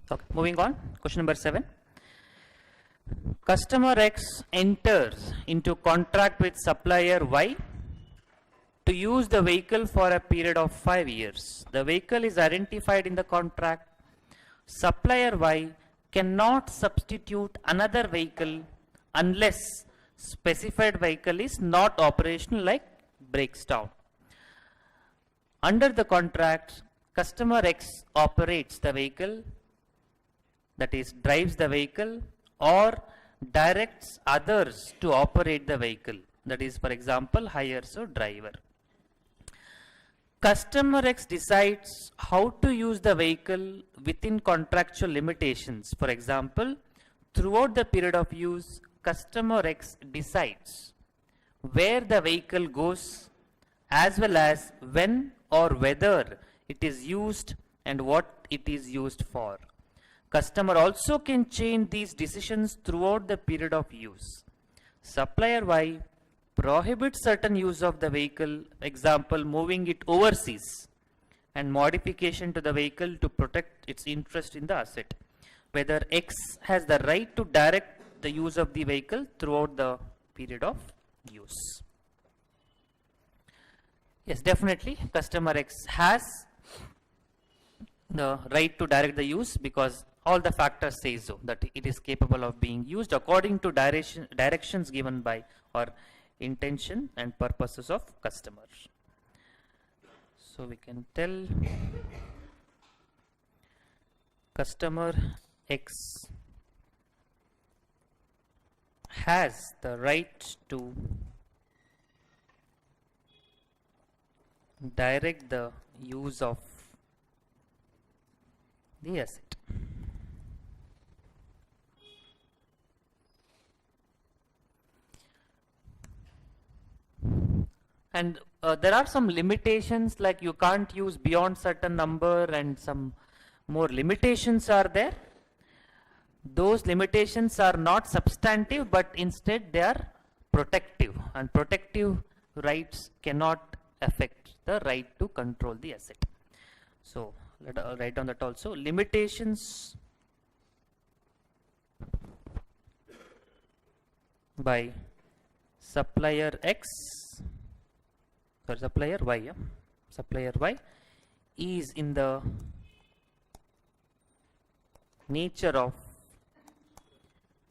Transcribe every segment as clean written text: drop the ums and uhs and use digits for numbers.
Okay, moving on. Question number 7. Customer X enters into contract with supplier Y to use the vehicle for a period of 5 years. The vehicle is identified in the contract. Supplier Y cannot substitute another vehicle unless specified vehicle is not operational, like breaks down. Under the contract, customer X operates the vehicle, that is drives the vehicle, or directs others to operate the vehicle, that is for example hires a driver. Customer X decides how to use the vehicle within contractual limitations. For example, throughout the period of use, customer X decides where the vehicle goes, as well as when or whether it is used and what it is used for. Customer also can change these decisions throughout the period of use. Supplier Y prohibits certain use of the vehicle, example moving it overseas, and modification to the vehicle to protect its interest in the asset. Whether X has the right to direct the use of the vehicle throughout the period of use. Yes, definitely customer X has the right to direct the use, because all the factors say so, that it is capable of being used according to directions given by or intention and purposes of customer. So we can tell customer X has the right to direct the use of the asset. And there are some limitations, like you can't use beyond certain number, and some more limitations are there. Those limitations are not substantive, but instead they are protective, and protective rights cannot affect the right to control the asset. So let us write down that also. Limitations by supplier X, sorry, supplier Y, yeah? Supplier Y is in the nature of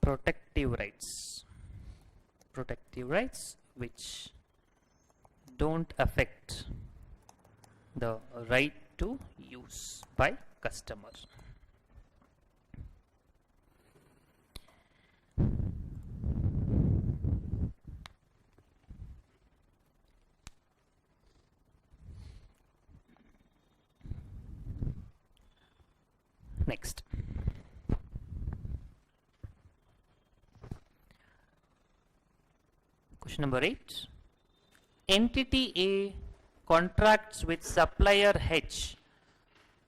protective rights which don't affect the right to use by customer. Next, question number 8. Entity A contracts with supplier H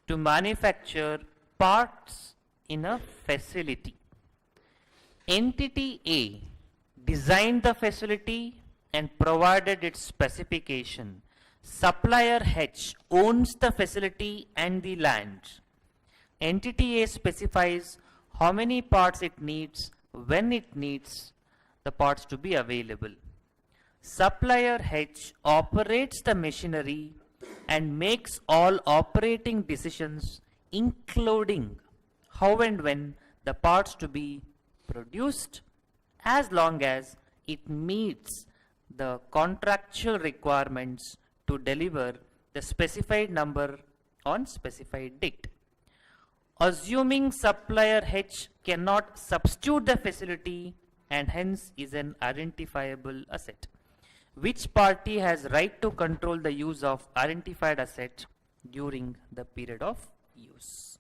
to manufacture parts in a facility. Entity A designed the facility and provided its specification. Supplier H owns the facility and the land. Entity A specifies how many parts it needs, when it needs the parts to be available. Supplier H operates the machinery and makes all operating decisions, including how and when the parts to be produced, as long as it meets the contractual requirements to deliver the specified number on specified date. Assuming supplier H cannot substitute the facility and hence is an identifiable asset, which party has right to control the use of identified asset during the period of use?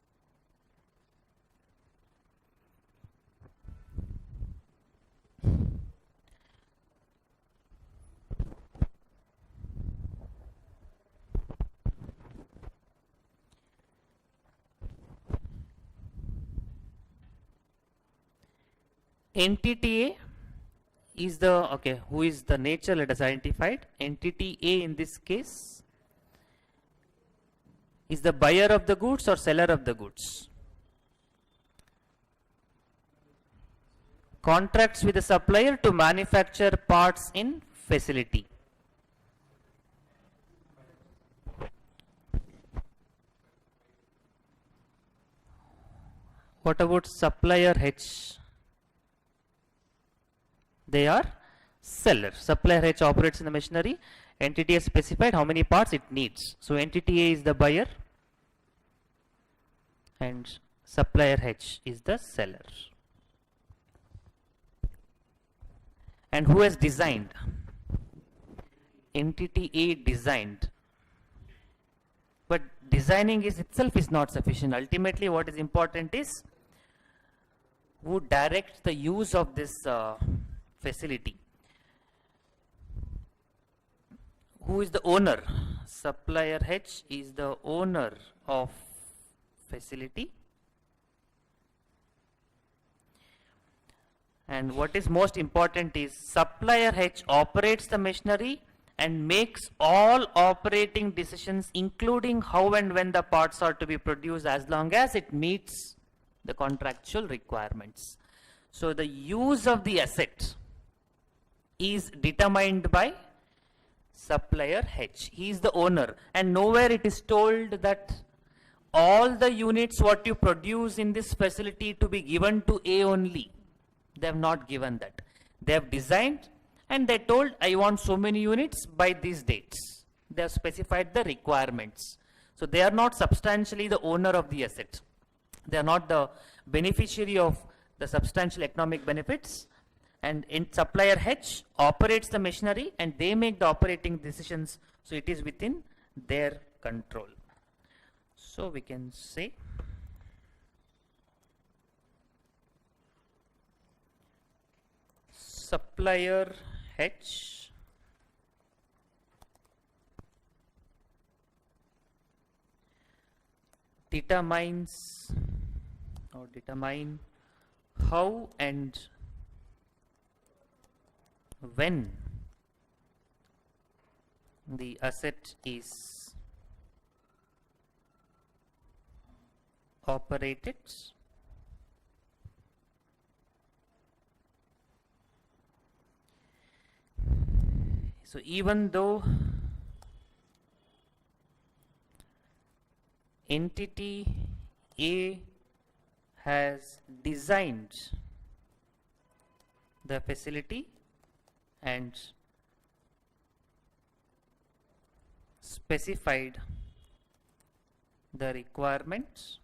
Entity A is the, okay, who is the nature, let us identified. Entity A in this case is the buyer of the goods or seller of the goods? Contracts with the supplier to manufacture parts in facility. What about supplier H? They are sellers. Supplier H operates in the machinery. Entity has specified how many parts it needs. So entity A is the buyer and supplier H is the seller. And who has designed? Entity A designed. But designing itself is not sufficient. Ultimately, what is important is who directs the use of this facility. Who is the owner? Supplier H is the owner of facility. And what is most important is supplier H operates the machinery and makes all operating decisions, including how and when the parts are to be produced, as long as it meets the contractual requirements. So the use of the asset is determined by supplier H. He is the owner, and nowhere it is told that all the units what you produce in this facility to be given to A only. They have not given that. They have designed and they told I want so many units by these dates. They have specified the requirements. So they are not substantially the owner of the asset. They are not the beneficiary of the substantial economic benefits. And in supplier H operates the machinery and they make the operating decisions. So it is within their control. So we can say supplier H determines or determine how and when the asset is operated so even though entity A has designed the facility and specified the requirements,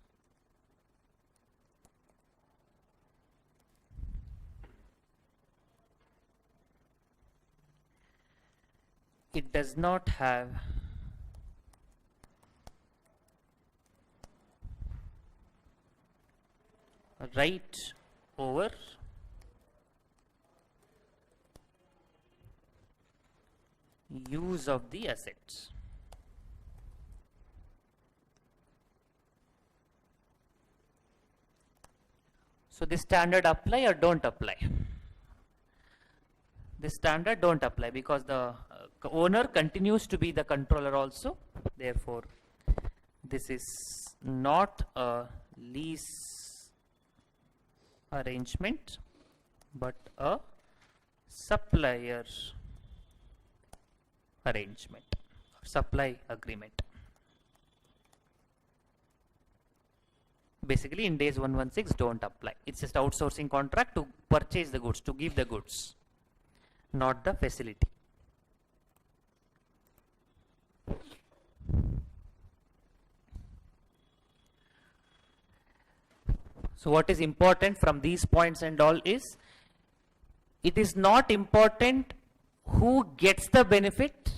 it does not have a right over use of the assets. So this standard apply or don't apply? This standard don't apply because the owner continues to be the controller also. Therefore, this is not a lease arrangement but a supplier arrangement or supply agreement. Basically in days 116 don't apply. It's just outsourcing contract to purchase the goods, to give the goods, not the facility. So what is important from these points and all is, it is not important who gets the benefit.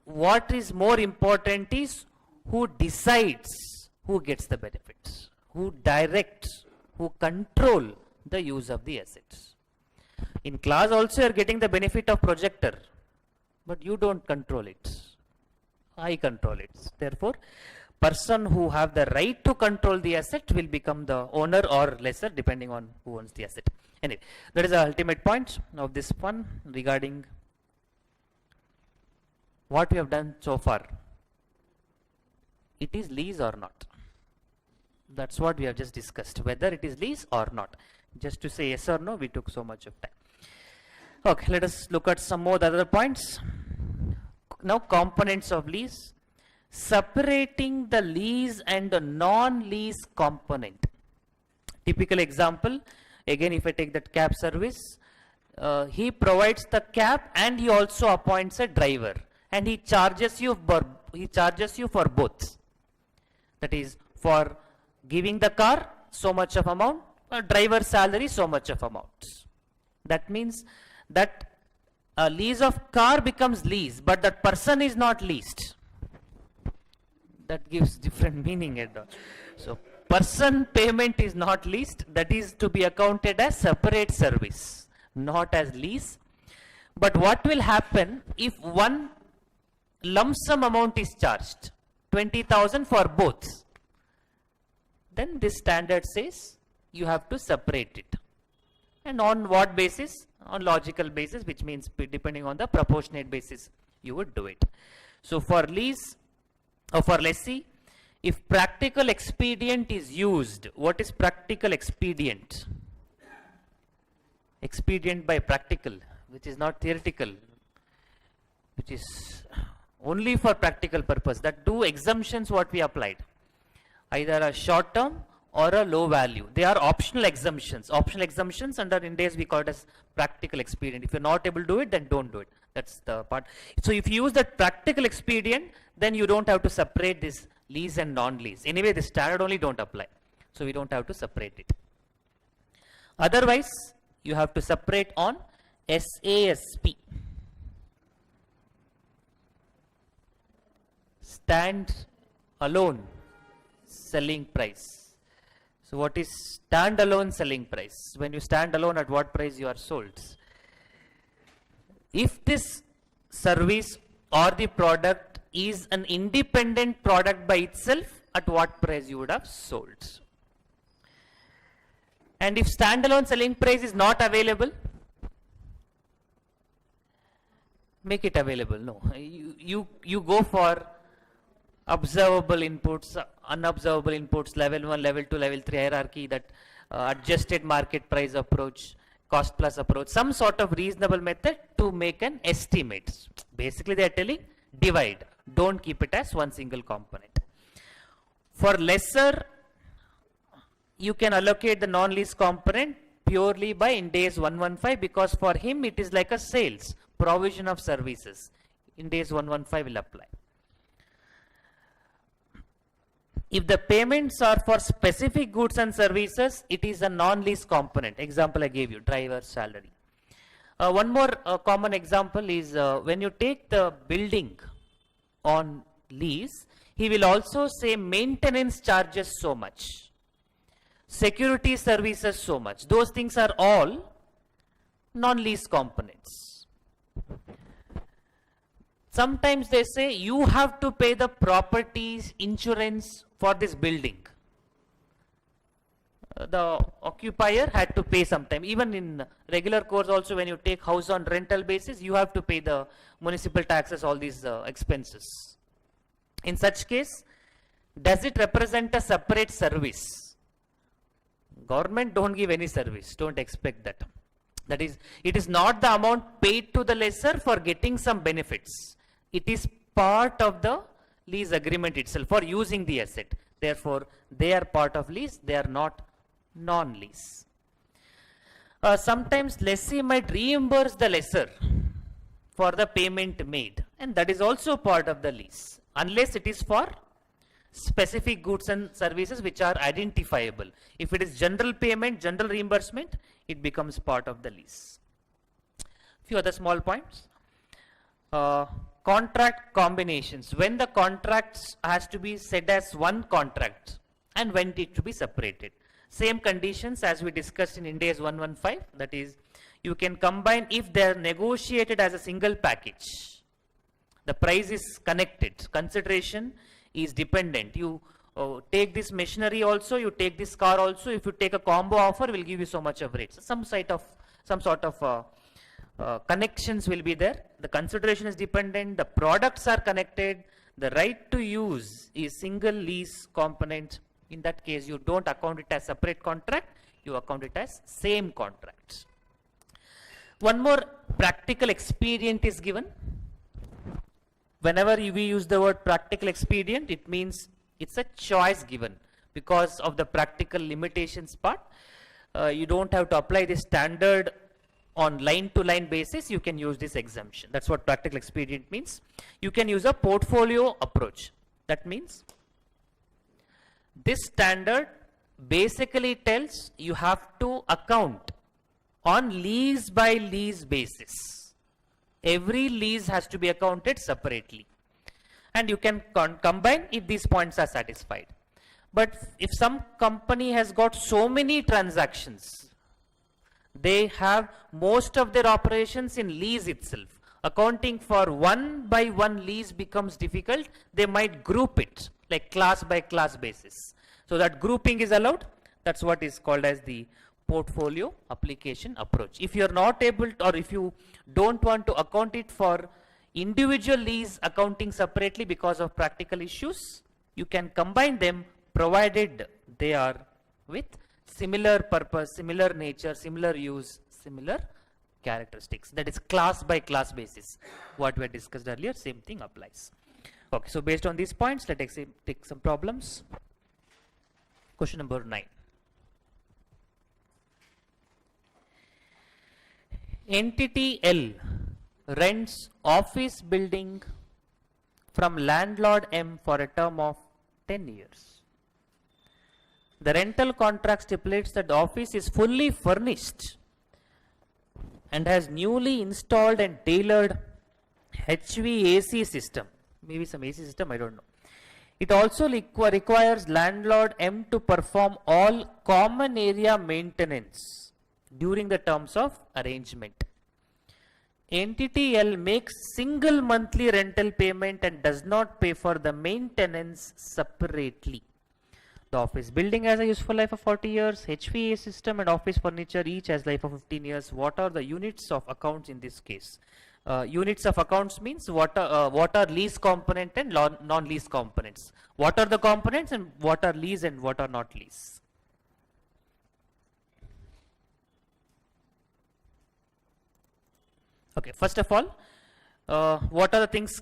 What is more important is who decides who gets the benefits, who directs, who control the use of the assets. In class also you are getting the benefit of projector, but you don't control it. I control it. Therefore, person who have the right to control the asset will become the owner or lesser depending on who owns the asset. Anyway, that is the ultimate point of this one regarding what we have done so far. It is lease or not. That's what we have just discussed, whether it is lease or not. Just to say yes or no, we took so much of time. Okay, let us look at some more other points. Now, components of lease. Separating the lease and the non-lease component. Typical example, again if I take that cab service, he provides the cab and he also appoints a driver, and he charges you for both. That is, for giving the car so much of amount, driver salary so much of amount. That means that a lease of car becomes lease, but that person is not leased. That gives different meaning at all. So person payment is not leased, that is to be accounted as separate service, not as lease. But what will happen if one lump sum amount is charged, 20,000 for both? Then this standard says you have to separate it. And on what basis? On logical basis, which means depending on the proportionate basis, you would do it. So for lease or for lessee, if practical expedient is used, what is practical expedient? Expedient by practical, which is not theoretical, which is only for practical purpose. That two exemptions what we applied, either a short term or a low value. They are optional exemptions. Optional exemptions under Ind AS we call it as practical expedient. If you're not able to do it, then don't do it. That's the part. So if you use that practical expedient, then you don't have to separate this lease and non-lease. Anyway, the standard only don't apply. So we don't have to separate it. Otherwise, you have to separate on SASP. Stand alone selling price. So what is stand-alone selling price? When you stand alone, at what price you are sold? If this service or the product is an independent product by itself, at what price you would have sold? And if stand-alone selling price is not available, make it available. No, you go for observable inputs, unobservable inputs, level 1, level 2, level 3 hierarchy, that adjusted market price approach, cost plus approach, some sort of reasonable method to make an estimate. Basically they are telling divide, don't keep it as one single component. For lesser, you can allocate the non-lease component purely by Ind AS 115, because for him it is like a sales, provision of services. Ind AS 115 will apply. If the payments are for specific goods and services, it is a non-lease component. Example I gave you, driver salary. One more common example is when you take the building on lease, he will also say maintenance charges so much, security services so much. Those things are all non-lease components. Sometimes they say you have to pay the properties insurance for this building. The occupier had to pay sometime. Even in regular course also, when you take house on rental basis, you have to pay the municipal taxes, all these expenses. In such case, does it represent a separate service? Government don't give any service, don't expect that. That is, it is not the amount paid to the lessor for getting some benefits. It is part of the lease agreement itself for using the asset. Therefore, they are part of lease, they are not non-lease. Sometimes lessee might reimburse the lessor for the payment made, and that is also part of the lease, unless it is for specific goods and services which are identifiable. If it is general payment, general reimbursement, it becomes part of the lease. Few other small points. Contract combinations. When the contracts has to be said as one contract and when it to be separated. Same conditions as we discussed in Ind AS 115. That is, you can combine if they are negotiated as a single package. The price is connected. Consideration is dependent. You take this machinery also, you take this car also. If you take a combo offer, we'll give you so much of rates. Some sort of connections will be there. The consideration is dependent. The products are connected. The right to use is single lease component. In that case, you don't account it as separate contract. You account it as same contracts. One more practical expedient is given. Whenever we use the word practical expedient, it means it's a choice given because of the practical limitations part. You don't have to apply the standard on line to line basis. You can use this exemption. That's what practical expedient means. You can use a portfolio approach. That means this standard basically tells you have to account on lease by lease basis. Every lease has to be accounted separately, and you can combine if these points are satisfied. But if some company has got so many transactions, they have most of their operations in lease itself, accounting for one by one lease becomes difficult. They might group it like class by class basis. So that grouping is allowed. That's what is called as the portfolio application approach. If you are not able to, or if you don't want to account it for individual lease accounting separately because of practical issues, you can combine them provided they are with similar purpose, similar nature, similar use, similar characteristics. That is class by class basis. What we had discussed earlier, same thing applies. Okay, so based on these points, let's take some problems. Question number 9. Entity L rents office building from landlord M for a term of 10 years. The rental contract stipulates that the office is fully furnished and has newly installed and tailored HVAC system. Maybe some AC system, I don't know. It also requires landlord M to perform all common area maintenance during the terms of arrangement. Entity L makes single monthly rental payment and does not pay for the maintenance separately. The office building has a useful life of 40 years. HVAC system and office furniture each has life of 15 years. What are the units of accounts in this case? Units of accounts means what are lease component and non-lease components. What are the components and what are lease and what are not lease. Okay, first of all, what are the things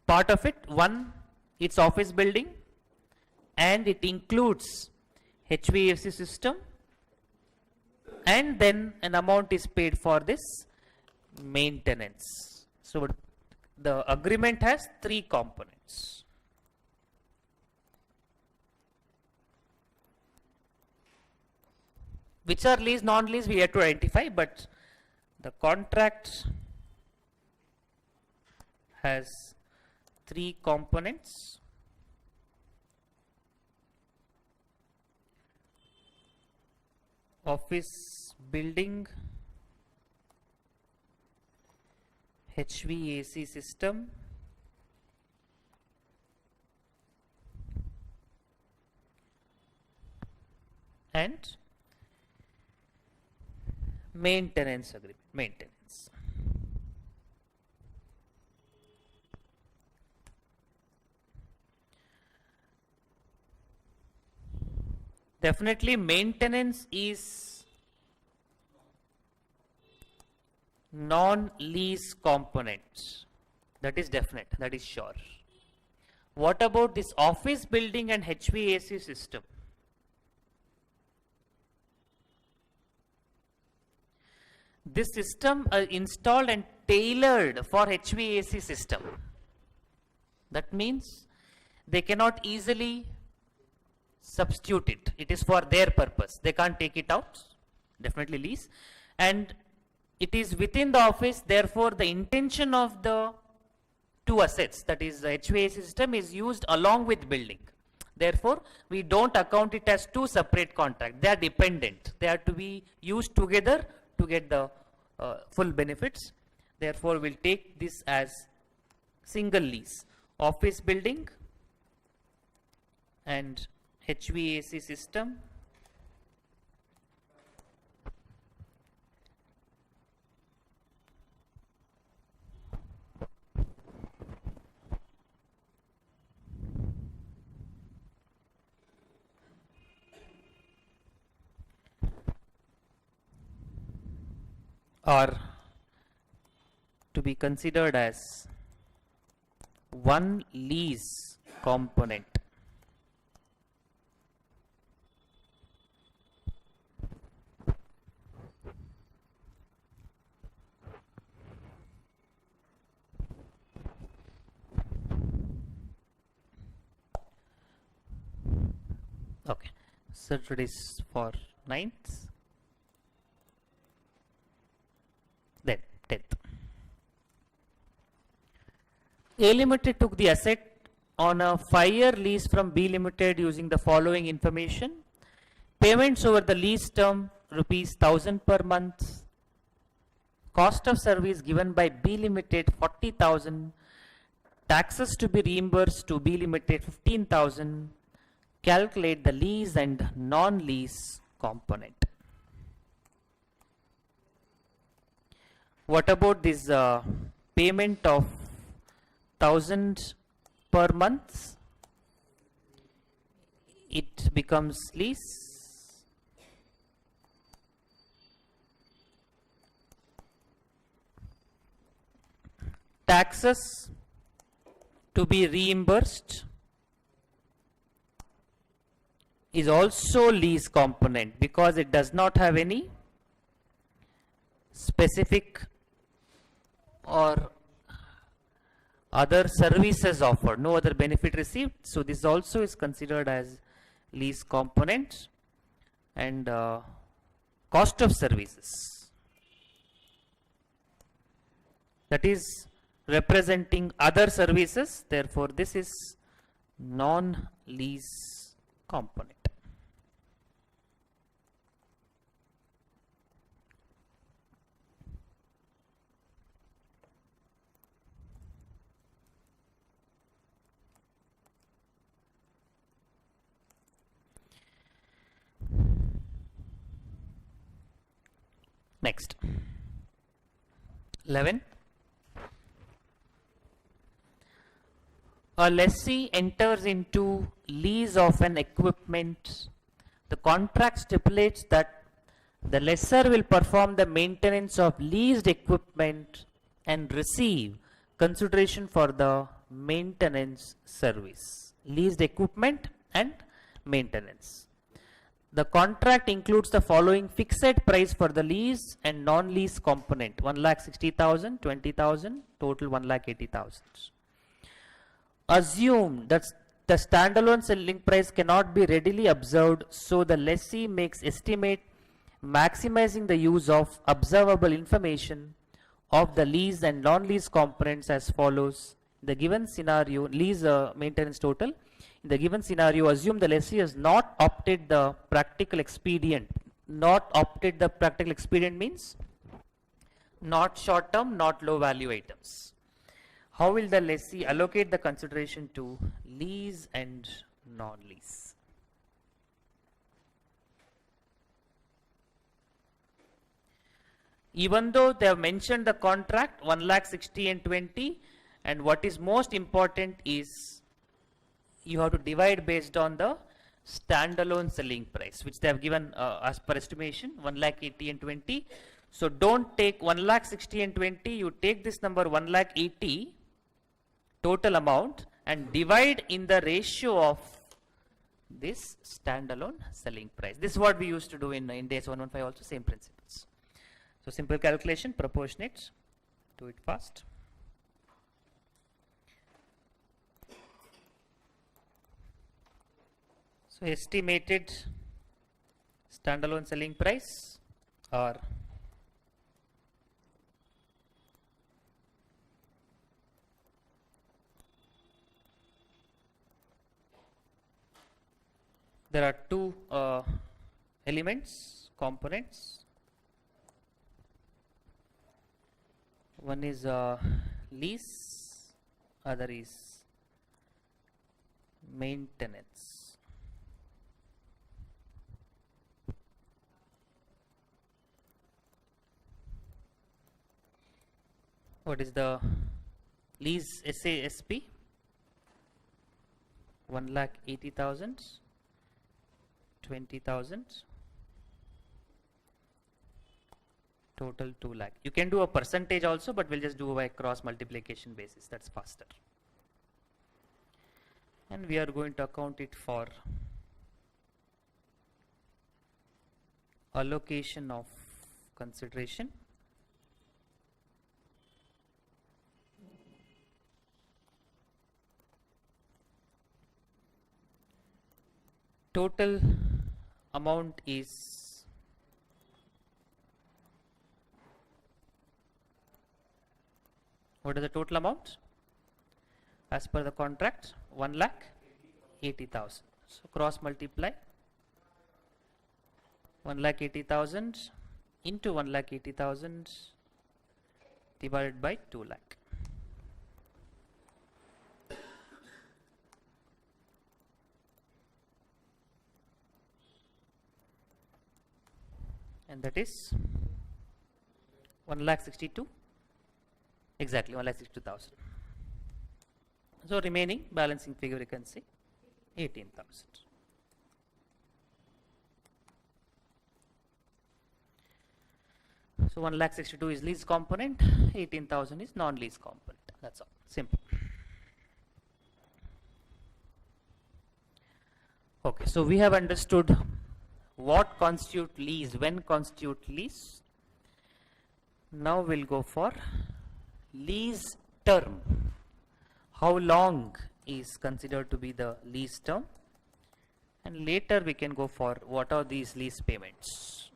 part of it? One, it's office building and it includes HVAC system, and then an amount is paid for this maintenance. So the agreement has 3 components. Which are lease, non-lease, we have to identify, but the contract has 3 components. Office building, HVAC system, and maintenance agreement. Maintenance. Definitely maintenance is non-lease component. That is definite, that is sure. What about this office building and HVAC system? This system installed and tailored for HVAC system. That means they cannot easily substitute it. It is for their purpose. They can't take it out. Definitely lease. And it is within the office. Therefore, the intention of the 2 assets, that is the HVAC system, is used along with building. Therefore, we don't account it as 2 separate contracts. They are dependent. They are to be used together to get the full benefits. Therefore, we'll take this as single lease. Office building and HVAC system are to be considered as one lease component. Okay, so it is for 9th, then 10th. A Limited took the asset on a 5-year lease from B Limited using the following information. Payments over the lease term rupees 1000 per month. Cost of service given by B Limited 40,000. Taxes to be reimbursed to B Limited 15,000. Calculate the lease and non-lease component. What about this payment of 1000 per month? It becomes lease. Taxes to be reimbursed is also lease component because it does not have any specific or other services offered, no other benefit received. So this also is considered as lease component. And cost of services, that is representing other services, therefore this is non-lease component. Next, 11. A lessee enters into lease of an equipment. The contract stipulates that the lessor will perform the maintenance of leased equipment and receive consideration for the maintenance service. Leased equipment and maintenance. The contract includes the following fixed price for the lease and non-lease component: 1,60,000, 20,000, total 1,80,000. Assume that the standalone selling price cannot be readily observed, so the lessee makes estimate maximizing the use of observable information of the lease and non-lease components as follows. The given scenario, lease maintenance total. In the given scenario, assume the lessee has not opted the practical expedient. Not opted the practical expedient means not short term, not low value items. How will the lessee allocate the consideration to lease and non-lease? Even though they have mentioned the contract 1,60,000 and 20, and what is most important is you have to divide based on the standalone selling price, which they have given as per estimation 1,80,000 and 20. So don't take 1,60,000 and 20, you take this number 1,80,000 total amount and divide in the ratio of this standalone selling price. This is what we used to do in Ind AS 115 also, same principles. So simple calculation, proportionate, do it fast. So estimated standalone selling price, or there are two elements, components. One is lease, other is maintenance. What is the lease SASP? 1,80,000, 20,000, Total 2 lakh. You can do a percentage also, but we'll just do by cross multiplication basis. That's faster. And we are going to account it for allocation of consideration. Total amount is what is the total amount as per the contract? 1,80,000. So cross multiply 1,80,000 into 1,80,000 divided by 2 lakh. And that is 1,62,000. Exactly 1,62,000. So remaining balancing figure you can see 18,000. So 1,62,000 is lease component, 18,000 is non-lease component. That's all. Simple. Okay, so we have understood what constitute lease, when constitute lease. Now we'll go for lease term. How long is considered to be the lease term, and later we can go for what are these lease payments.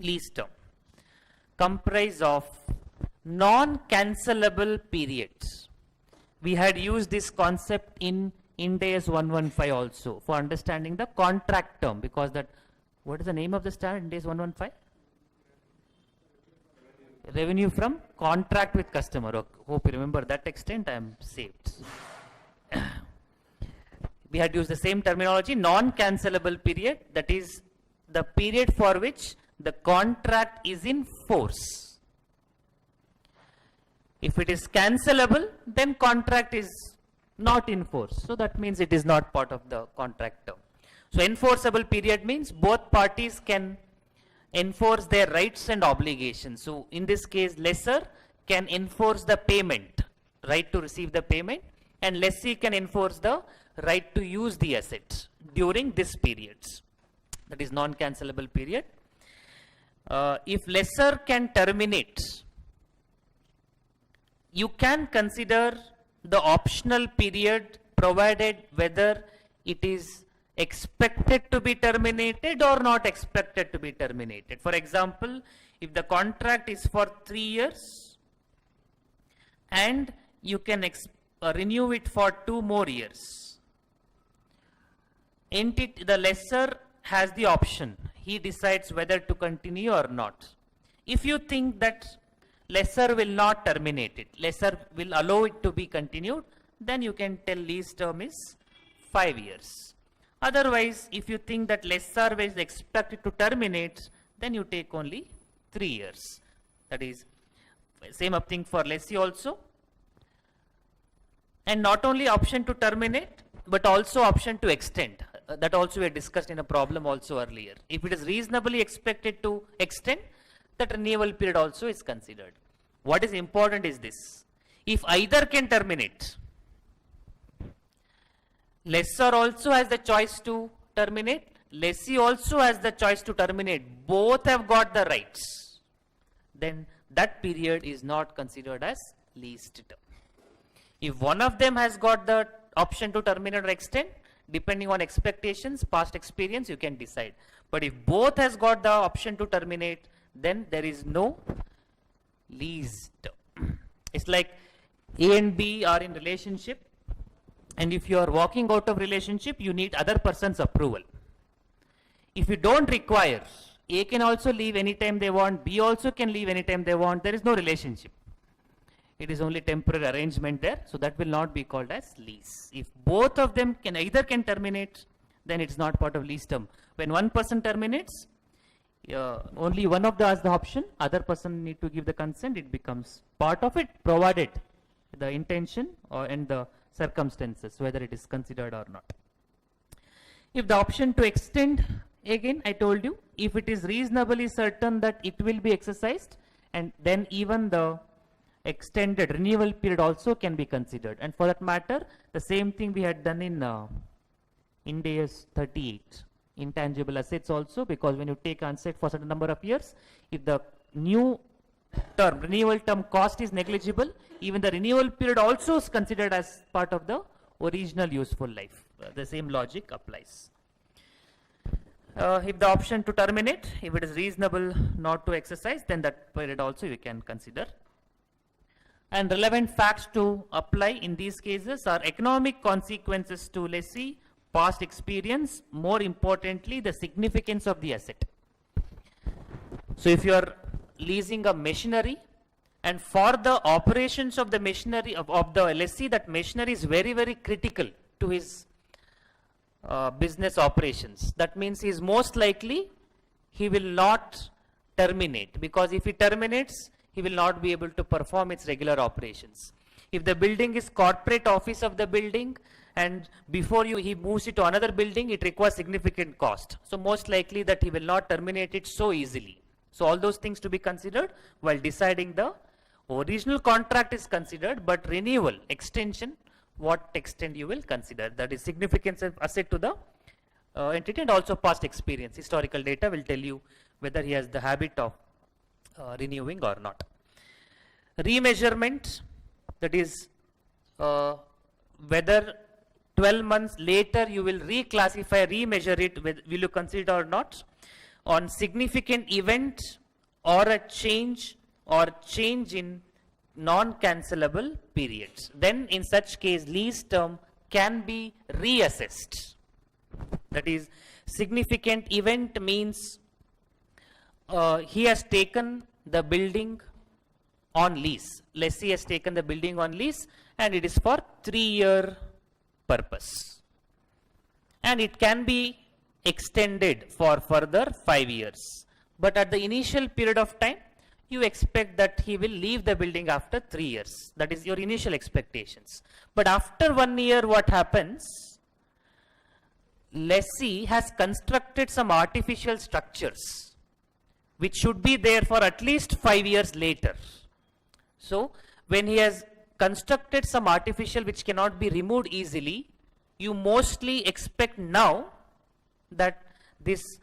Lease term comprise of non-cancelable periods. We had used this concept in Ind AS 115 also for understanding the contract term, because that, what is the name of the standard Ind AS 115? Revenue from contract with customer. Okay, hope you remember that extent. I am saved. We had used the same terminology, non-cancelable period, that is the period for which the contract is in force. If it is cancelable, then contract is not in force. So that means it is not part of the contract term. So enforceable period means both parties can enforce their rights and obligations. So in this case, lessor can enforce the payment, right to receive the payment, and lessee can enforce the right to use the asset during this periods. That is non-cancelable period. If lessor can terminate, you can consider the optional period provided whether it is expected to be terminated or not expected to be terminated. For example, if the contract is for 3 years and you can renew it for 2 more years, the lessor has the option. He decides whether to continue or not. If you think that lessor will not terminate it, lessor will allow it to be continued, then you can tell lease term is 5 years. Otherwise, if you think that lessor is expected to terminate, then you take only 3 years. That is same thing for lessee also. And not only option to terminate, but also option to extend. That also we had discussed in a problem also earlier. If it is reasonably expected to extend, that renewal period also is considered. What is important is this: if either can terminate, lessor also has the choice to terminate, lessee also has the choice to terminate, both have got the rights, then that period is not considered as leased term. If one of them has got the option to terminate or extend, depending on expectations, past experience, you can decide. But if both has got the option to terminate, then there is no lease term. It's like A and B are in relationship, and if you are walking out of relationship, you need other person's approval. If you don't require, A can also leave anytime they want, B also can leave anytime they want, there is no relationship. It is only temporary arrangement there, so that will not be called as lease. If both of them can either can terminate, then it's not part of lease term. When one person terminates, only one of them has the option, other person need to give the consent, it becomes part of it, provided the intention and the circumstances, whether it is considered or not. If the option to extend, again I told you, if it is reasonably certain that it will be exercised, and then even the extended renewal period also can be considered. And for that matter, the same thing we had done in Ind AS 38, intangible assets also, because when you take asset for a certain number of years, if the new term, renewal term cost is negligible, even the renewal period also is considered as part of the original useful life. The same logic applies. If the option to terminate, if it is reasonable not to exercise, then that period also you can consider. And relevant facts to apply in these cases are economic consequences to lessee, past experience, more importantly, the significance of the asset. So if you are leasing a machinery, and for the operations of the machinery of the lessee, that machinery is very, very critical to his business operations. That means he is most likely he will not terminate, because if he terminates, he will not be able to perform its regular operations. If the building is corporate office of the building, and before he moves it to another building, it requires significant cost. So most likely that he will not terminate it so easily. So all those things to be considered while deciding. The original contract is considered, but renewal, extension, what extent you will consider. That is significance of asset to the entity, and also past experience. Historical data will tell you whether he has the habit of renewing or not. Remeasurement, that is whether 12 months later you will reclassify, remeasure it, will you consider or not, on significant event or a change in non-cancelable periods. Then in such case, lease term can be reassessed. That is, significant event means he has taken the building on lease. Lessee has taken the building on lease, and it is for 3-year purpose. And it can be extended for further 5 years. But at the initial period of time, you expect that he will leave the building after 3 years. That is your initial expectations. But after 1 year, what happens? Lessee has constructed some artificial structures which should be there for at least 5 years later. So when he has constructed some artificial which cannot be removed easily, you mostly expect now that this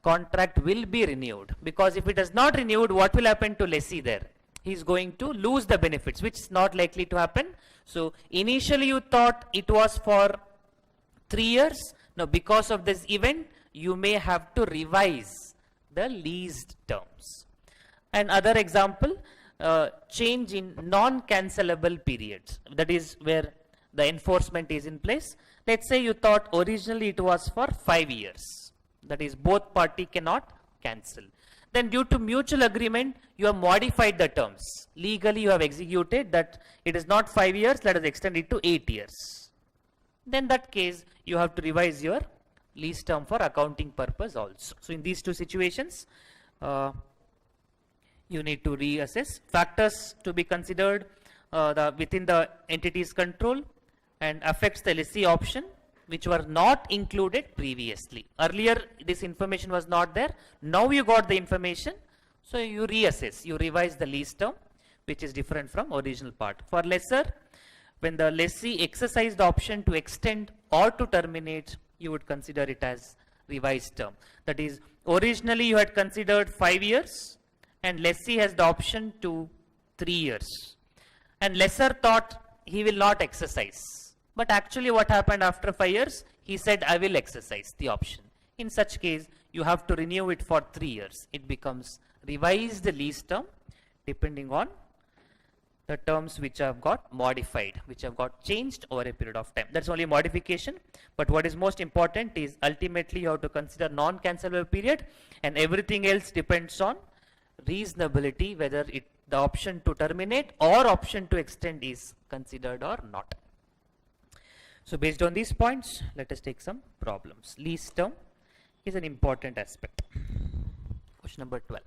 contract will be renewed, because if it is not renewed, what will happen to lessee there? He is going to lose the benefits, which is not likely to happen. So initially you thought it was for 3 years. Now because of this event, you may have to revise the leased terms. And other example, change in non-cancelable periods. That is where the enforcement is in place. Let's say you thought originally it was for 5 years. That is, both party cannot cancel. Then due to mutual agreement, you have modified the terms. Legally you have executed that it is not 5 years, let us extend it to 8 years. Then that case, you have to revise your lease term for accounting purpose also. So in these two situations, you need to reassess. Factors to be considered within the entity's control and affects the lessee option, which were not included previously. Earlier this information was not there. Now you got the information, so you reassess, you revise the lease term, which is different from original part. For lessor, when the lessee exercised the option to extend or to terminate, you would consider it as revised term. That is, originally you had considered 5 years, and lessee has the option to 3 years. And lessor thought he will not exercise. But actually what happened after 5 years? He said, I will exercise the option. In such case, you have to renew it for 3 years. It becomes revised lease term depending on the terms which have got modified, which have got changed over a period of time. That's only modification. But what is most important is ultimately you have to consider non-cancelable period, and everything else depends on reasonability, whether the option to terminate or option to extend is considered or not. So based on these points, let us take some problems. Lease term is an important aspect. Question number 12.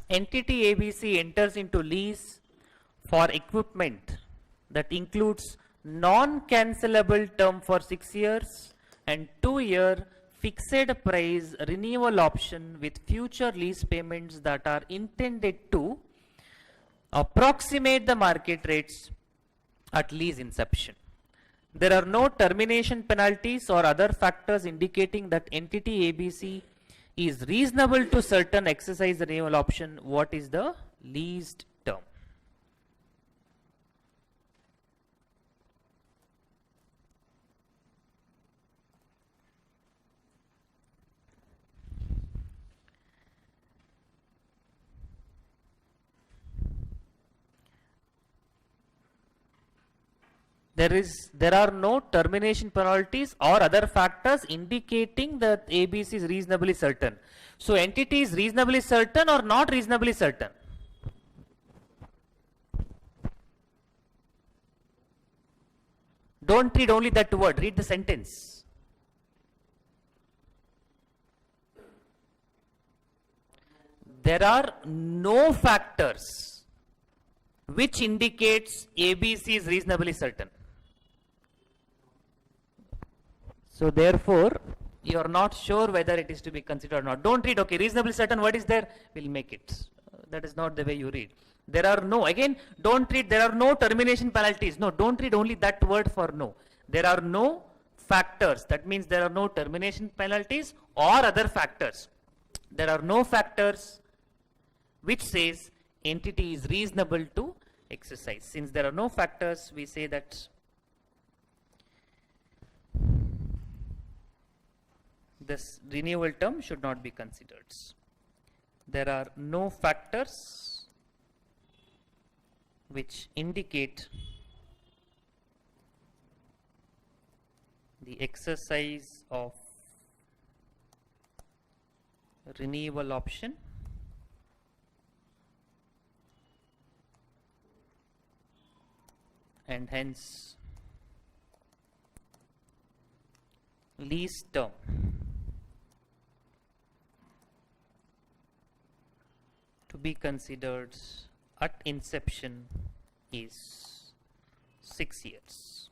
Entity ABC enters into lease for equipment that includes non-cancellable term for 6 years and 2-year fixed price renewal option with future lease payments that are intended to approximate the market rates at lease inception. There are no termination penalties or other factors indicating that entity ABC is reasonable to certain exercise renewal option. What is the leased term? There are no termination penalties or other factors indicating that ABC is reasonably certain. So entity is reasonably certain or not reasonably certain? Don't read only that word, read the sentence. There are no factors which indicates ABC is reasonably certain. So therefore, you are not sure whether it is to be considered or not. Don't read, okay, reasonably certain, what is there? We'll make it. That is not the way you read. There are no, again, don't read, there are no termination penalties. No, don't read only that word for no. There are no factors. That means there are no termination penalties or other factors. There are no factors which says entity is reasonable to exercise. Since there are no factors, we say that this renewal term should not be considered. There are no factors which indicate the exercise of renewal option and hence lease term to be considered at inception is 6 years.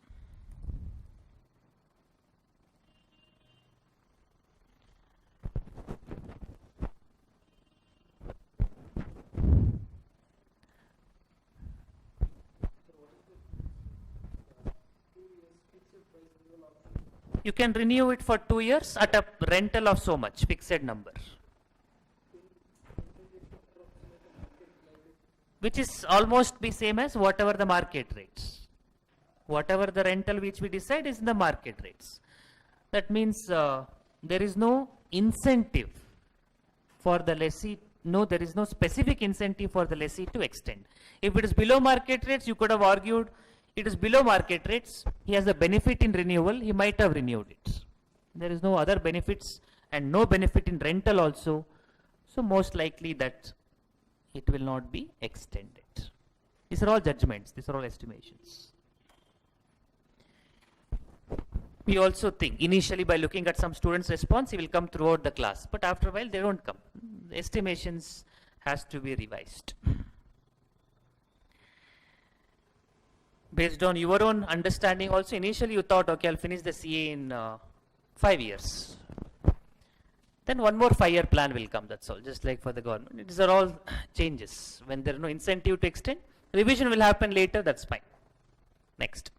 You can renew it for 2 years at a rental of so much, fixed number, which is almost be same as whatever the market rates. Whatever the rental which we decide is the market rates. That means there is no incentive for the lessee. No, there is no specific incentive for the lessee to extend. If it is below market rates, you could have argued it is below market rates, he has a benefit in renewal, he might have renewed it. There is no other benefits and no benefit in rental also, so most likely that it will not be extended. These are all judgments, these are all estimations. We also think initially by looking at some students' response, he will come throughout the class, but after a while they don't come. The estimations has to be revised. Based on your own understanding also, initially you thought, okay, I'll finish the CA in 5 years. Then one more 5-year plan will come, that's all, just like for the government. These are all changes. When there is no incentive to extend, revision will happen later, that's fine. Next.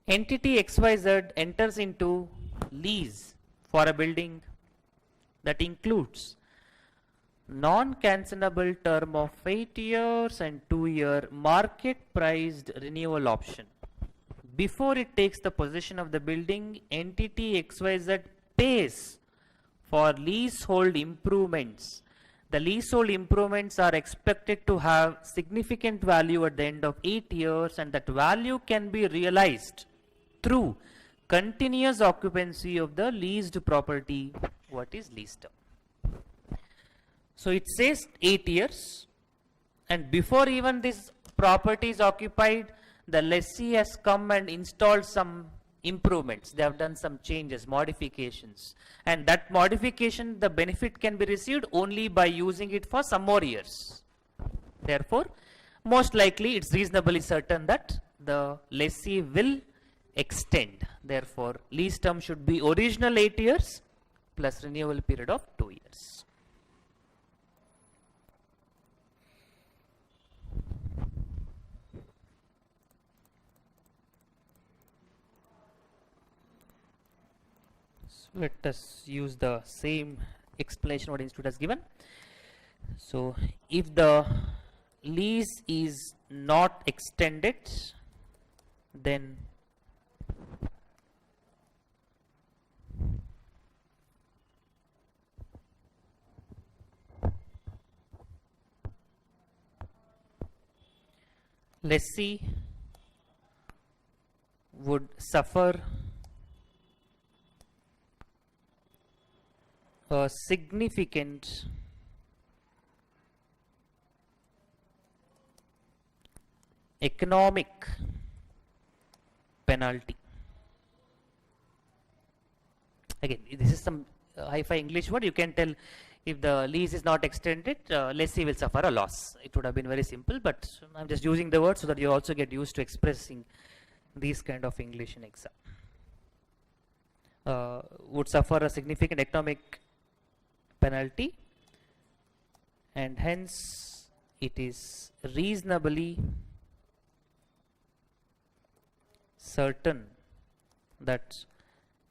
Entity XYZ enters into lease for a building that includes non-cancelable term of 8 years and 2-year market priced renewal option. Before it takes the possession of the building, entity XYZ pays for leasehold improvements. The leasehold improvements are expected to have significant value at the end of 8 years, and that value can be realized through continuous occupancy of the leased property. What is lease term? So it says 8 years, and before even this property is occupied, the lessee has come and installed some improvements, they have done some changes, modifications, and that modification, the benefit can be received only by using it for some more years. Therefore, most likely it's reasonably certain that the lessee will extend. Therefore, lease term should be original 8 years plus renewal period of 2 years. So let us use the same explanation what institute has given. So if the lease is not extended, then lessee would suffer a significant economic penalty. Again, this is some hi-fi English word. You can tell if the lease is not extended, lessee will suffer a loss. It would have been very simple, but I'm just using the word so that you also get used to expressing these kind of English in exam. Would suffer a significant economic penalty, and hence it is reasonably certain that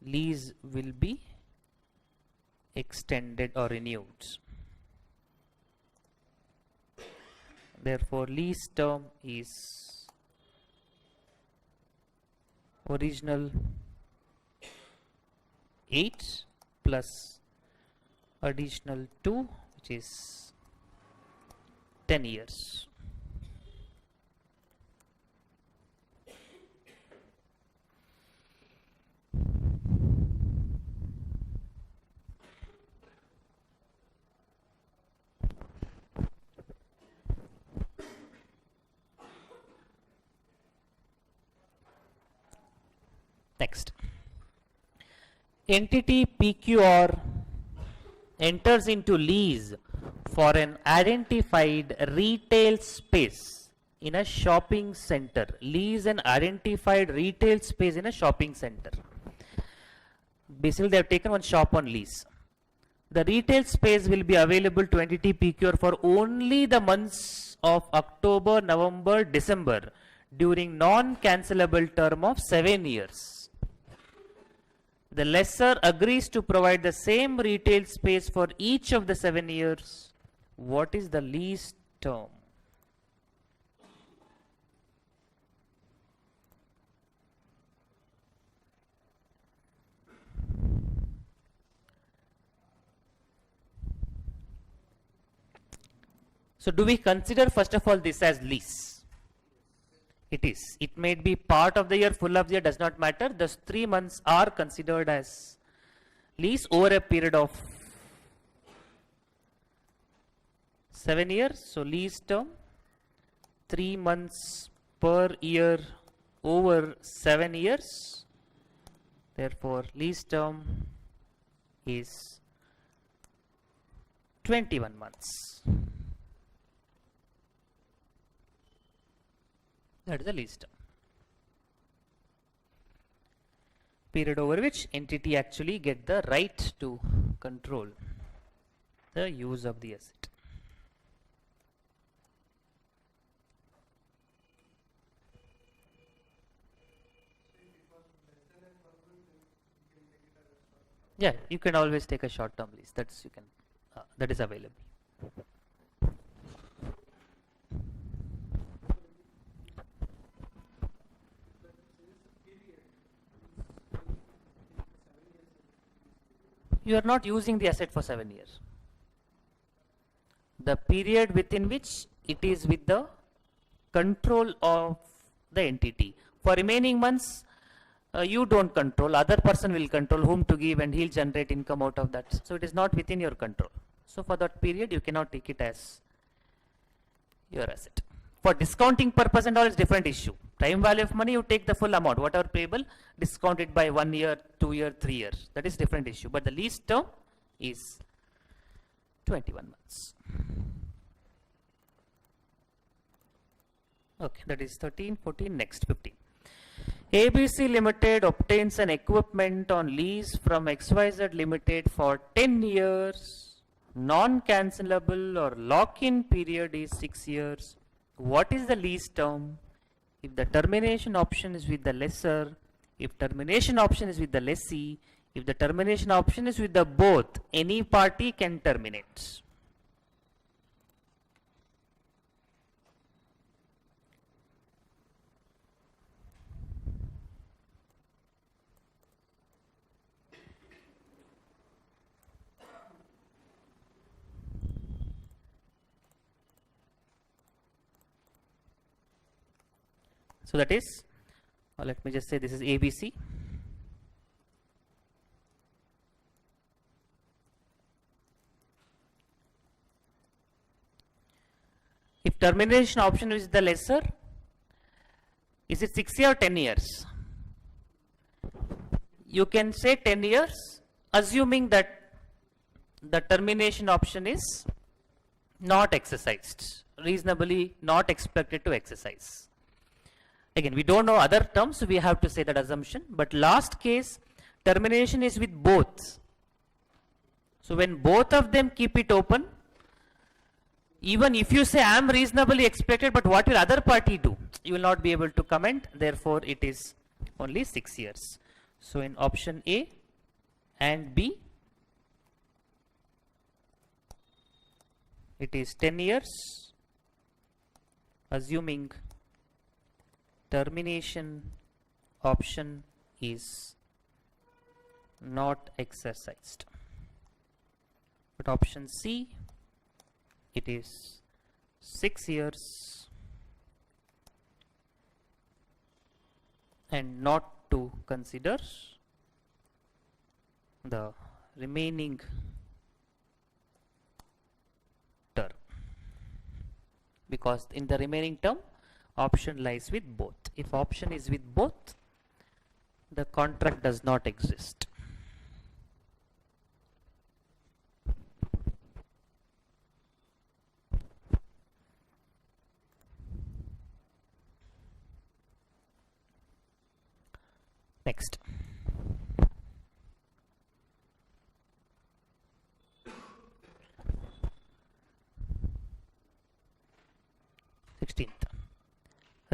lease will be extended or renewed. Therefore, lease term is original 8 plus additional 2, which is 10 years. Next, entity PQR enters into lease for an identified retail space in a shopping center. Lease an identified retail space in a shopping center. Basically, they have taken one shop on lease. The retail space will be available to entity PQR for only the months of October, November, December during non-cancelable term of 7 years. The lessor agrees to provide the same retail space for each of the 7 years. What is the lease term? So do we consider first of all this as lease? It is. It may be part of the year, full of the year, does not matter. Those 3 months are considered as lease over a period of 7 years. So lease term 3 months per year over 7 years. Therefore, lease term is 21 months. That is the lease term. Period over which entity actually get the right to control the use of the asset. Yeah, you can always take a short-term lease. That's you can. That is available. You are not using the asset for 7 years. The period within which it is with the control of the entity. For remaining months, you don't control, other person will control whom to give and he'll generate income out of that. So it is not within your control. So for that period, you cannot take it as your asset. For discounting purpose and all, it's different issue. Time value of money, you take the full amount, whatever payable, discount it by 1 year, 2 year, 3 years. That is different issue. But the lease term is 21 months. Okay, that is 13, 14, next 15. ABC Limited obtains an equipment on lease from XYZ Limited for 10 years. Non-cancelable or lock-in period is 6 years. What is the lease term? If the termination option is with the lessor, if termination option is with the lessee, if the termination option is with the both, any party can terminate. So that is, let me just say this is ABC. If termination option is the lessor, is it 6 years or 10 years? You can say 10 years, assuming that the termination option is not exercised, reasonably not expected to exercise. Again, we don't know other terms, so we have to say that assumption. But last case, termination is with both. So when both of them keep it open, even if you say I am reasonably expected, but what will other party do? You will not be able to comment. Therefore, it is only 6 years. So in option A and B, it is 10 years, assuming termination option is not exercised. But option C, it is 6 years and not to consider the remaining term, because in the remaining term option lies with both. If option is with both, the contract does not exist. Next.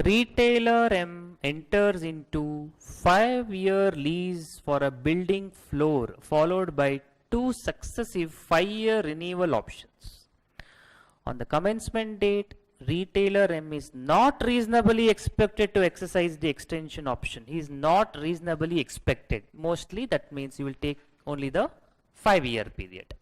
Retailer M enters into 5-year lease for a building floor followed by 2 successive 5-year renewal options. On the commencement date, retailer M is not reasonably expected to exercise the extension option. He is not reasonably expected. Mostly that means you will take only the 5-year period.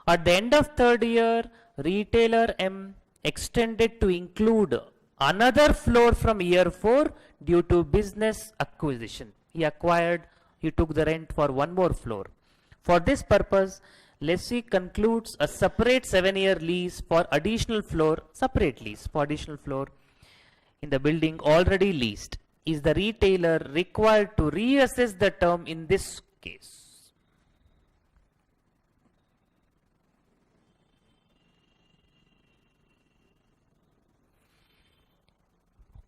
At the end of 3rd year, retailer M extended to include another floor from year 4 due to business acquisition. He took the rent for one more floor. For this purpose, lessee concludes a separate 7-year lease for additional floor, separate lease for additional floor in the building already leased. Is the retailer required to reassess the term in this case?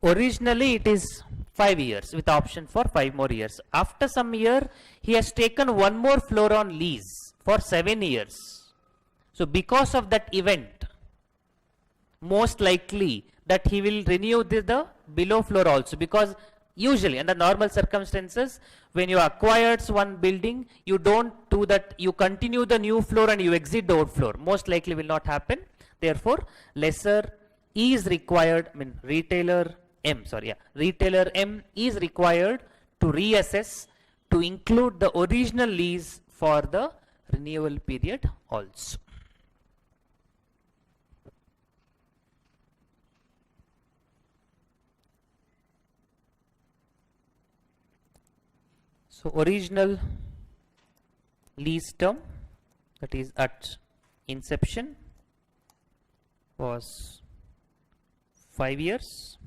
Originally it is 5 years with option for 5 more years. After some year, he has taken one more floor on lease for 7 years. So because of that event, most likely that he will renew the below floor also, because usually under normal circumstances, when you acquires one building, you don't do that, you continue the new floor and you exit the old floor. Most likely will not happen. Therefore, lessor is required, retailer M is required to reassess to include the original lease for the renewal period also. So original lease term, that is at inception, was 5 years.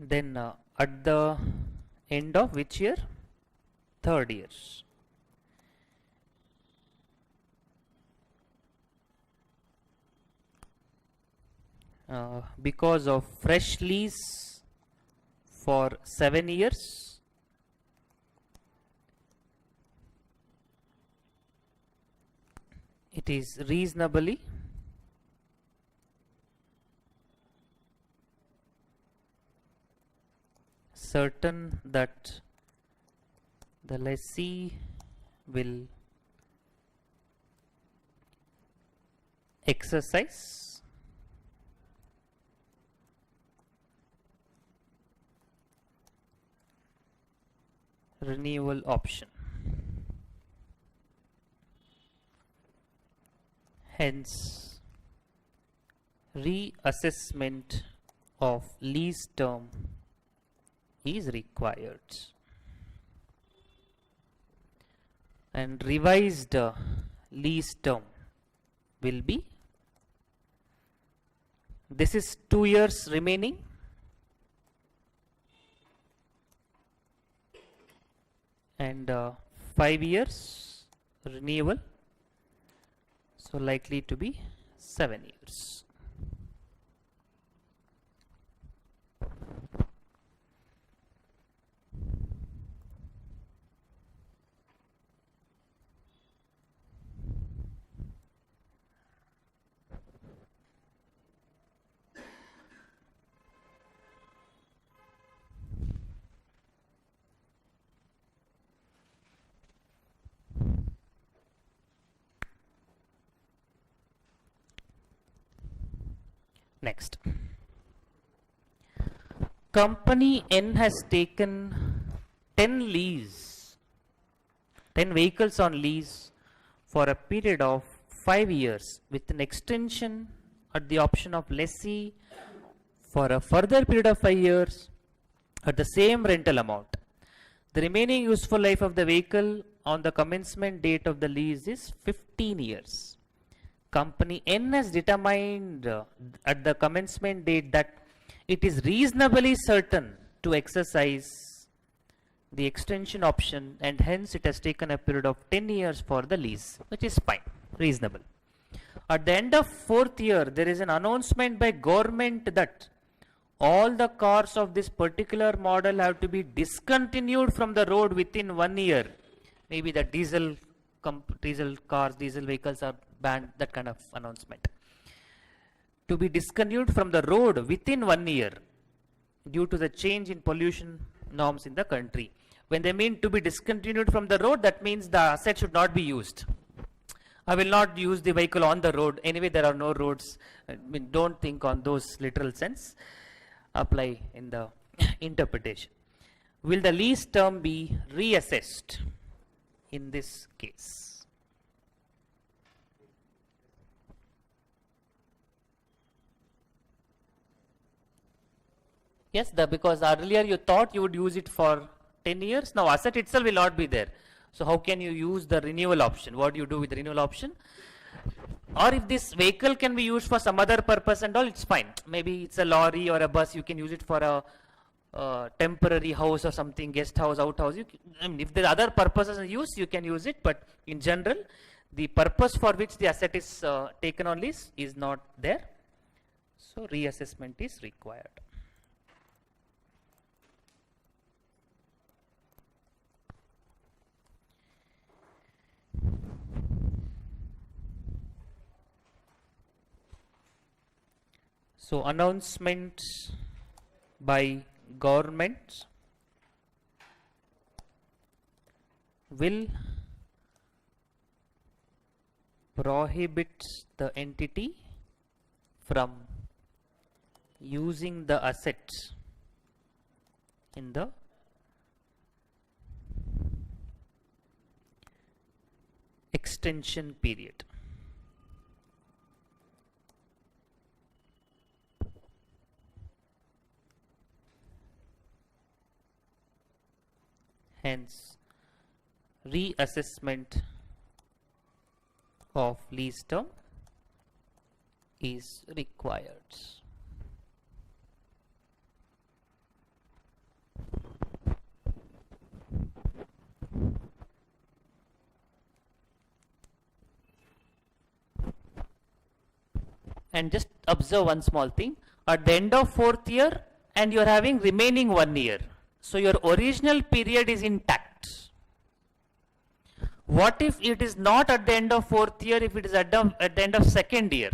Then at the end of which year? Third year. Because of fresh lease for 7 years, it is reasonably certain that the lessee will exercise renewal option. Hence, reassessment of lease term is required, and revised lease term will be, this is 2 years remaining, and 5 years renewal, so likely to be 7 years. Next, company N has taken 10 vehicles on lease for a period of 5 years with an extension at the option of lessee for a further period of 5 years at the same rental amount. The remaining useful life of the vehicle on the commencement date of the lease is 15 years. Company N has determined at the commencement date that it is reasonably certain to exercise the extension option, and hence it has taken a period of 10 years for the lease, which is fine, reasonable. At the end of 4th year, there is an announcement by government that all the cars of this particular model have to be discontinued from the road within 1 year. Maybe the diesel vehicles are banned, that kind of announcement. To be discontinued from the road within 1 year due to the change in pollution norms in the country. When they mean to be discontinued from the road, that means the asset should not be used. I will not use the vehicle on the road. Anyway, there are no roads. I mean, don't think on those literal sense. Apply in the interpretation. Will the lease term be reassessed in this case? Yes, because earlier you thought you would use it for 10 years. Now asset itself will not be there. So how can you use the renewal option? What do you do with the renewal option? Or if this vehicle can be used for some other purpose and all, it's fine. Maybe it's a lorry or a bus, you can use it for a temporary house or something, guest house, outhouse. I mean, if there are other purposes in use, you can use it. But in general, the purpose for which the asset is taken on lease is not there. So reassessment is required. So announcement by government will prohibit the entity from using the asset in the extension period. Hence, reassessment of lease term is required. And just observe one small thing. At the end of fourth year, and you are having remaining 1 year. So your original period is intact. What if it is not at the end of fourth year, if it is at the end of second year?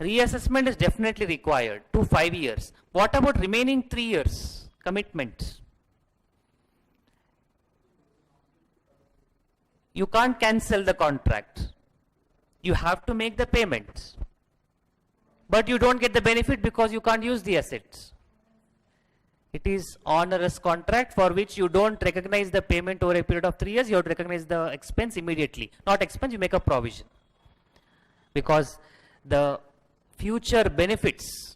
Reassessment is definitely required to 5 years. What about remaining 3 years commitment? You can't cancel the contract. You have to make the payments. But you don't get the benefit because you can't use the assets. It is onerous contract for which you don't recognize the payment over a period of 3 years. You have to recognize the expense immediately. Not expense, you make a provision. Because the future benefits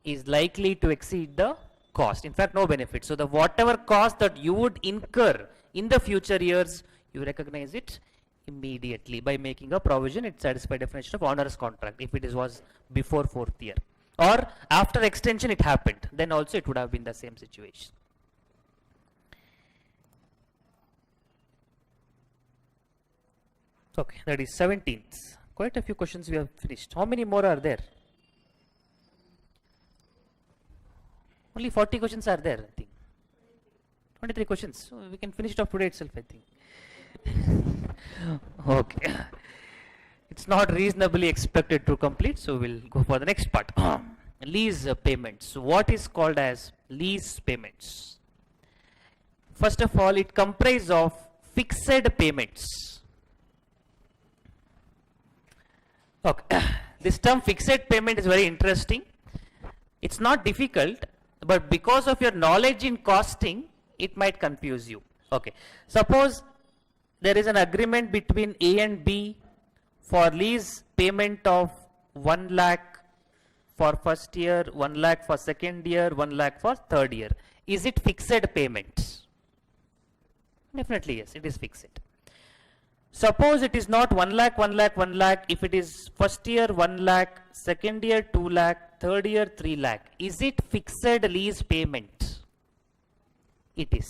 is likely to exceed the cost. In fact, no benefit. So the whatever cost that you would incur in the future years, you recognize it immediately by making a provision. It satisfies definition of onerous contract if it was before fourth year. Or after extension it happened, then also it would have been the same situation. Okay, that is 17th. Quite a few questions we have finished. How many more are there? Only 40 questions are there, I think. 23 questions. So we can finish it off today itself, I think. Okay. It's not reasonably expected to complete, so we'll go for the next part. Lease payments. What is called as lease payments? First of all, it comprises of fixed payments. Okay. This term fixed payment is very interesting. It's not difficult, but because of your knowledge in costing, it might confuse you. Okay. Suppose there is an agreement between A and B for lease payment of 1 lakh for first year, 1 lakh for second year, 1 lakh for third year. Is it fixed payment? Definitely yes, it is fixed. Suppose it is not 1 lakh, 1 lakh, 1 lakh. If it is first year 1 lakh, second year 2 lakh, third year 3 lakh. Is it fixed lease payment? It is.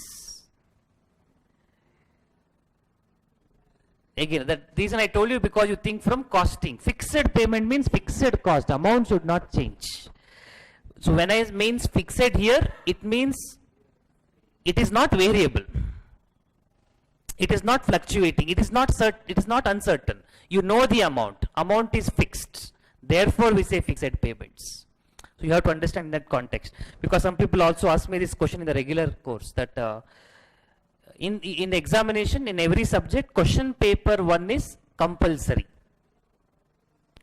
Again, the reason I told you because you think from costing. Fixed payment means fixed cost. Amount should not change. So when I means fixed here, it means it is not variable. It is not fluctuating. It is not uncertain. You know the amount. Amount is fixed. Therefore, we say fixed payments. So you have to understand in that context. Because some people also ask me this question in the regular course that in the examination, in every subject, question paper 1 is compulsory.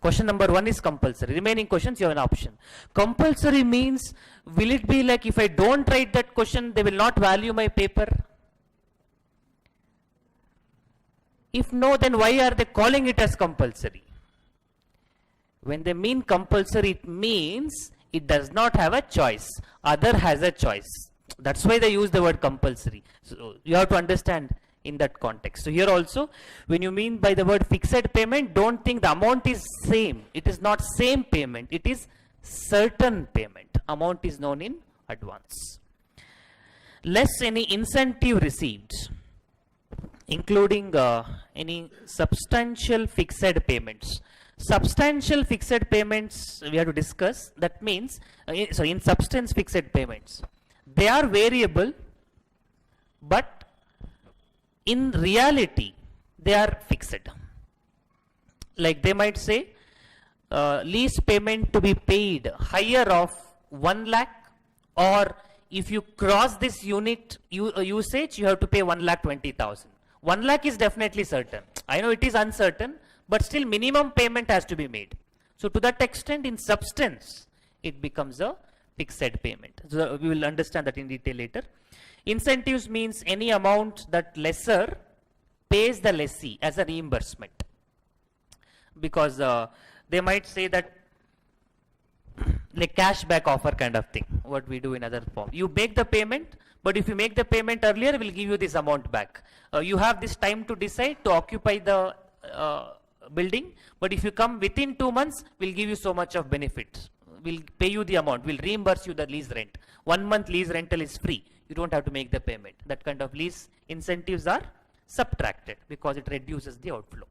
Question number 1 is compulsory. Remaining questions, you have an option. Compulsory means, will it be like if I don't write that question, they will not value my paper? If no, then why are they calling it as compulsory? When they mean compulsory, it means it does not have a choice. Other has a choice. That's why they use the word compulsory. So you have to understand in that context. So here also, when you mean by the word fixed payment, don't think the amount is same. It is not same payment. It is certain payment. Amount is known in advance. Less any incentive received, including any substantial fixed payments. Substantial fixed payments we have to discuss. That means, in substance fixed payments, they are variable, but in reality, they are fixed. Like they might say, lease payment to be paid higher of 1 lakh, or if you cross this unit usage, you have to pay 1,20,000. 1 lakh is definitely certain. I know it is uncertain, but still minimum payment has to be made. So to that extent, in substance, it becomes a fixed payment. So we will understand that in detail later. Incentives means any amount that lessor pays the lessee as a reimbursement. Because they might say that like cashback offer kind of thing, what we do in other form. You make the payment, but if you make the payment earlier, we'll give you this amount back. You have this time to decide to occupy the building, but if you come within 2 months, we'll give you so much of benefit. We'll pay you the amount, we'll reimburse you the lease rent. 1 month lease rental is free. You don't have to make the payment. That kind of lease incentives are subtracted because it reduces the outflow.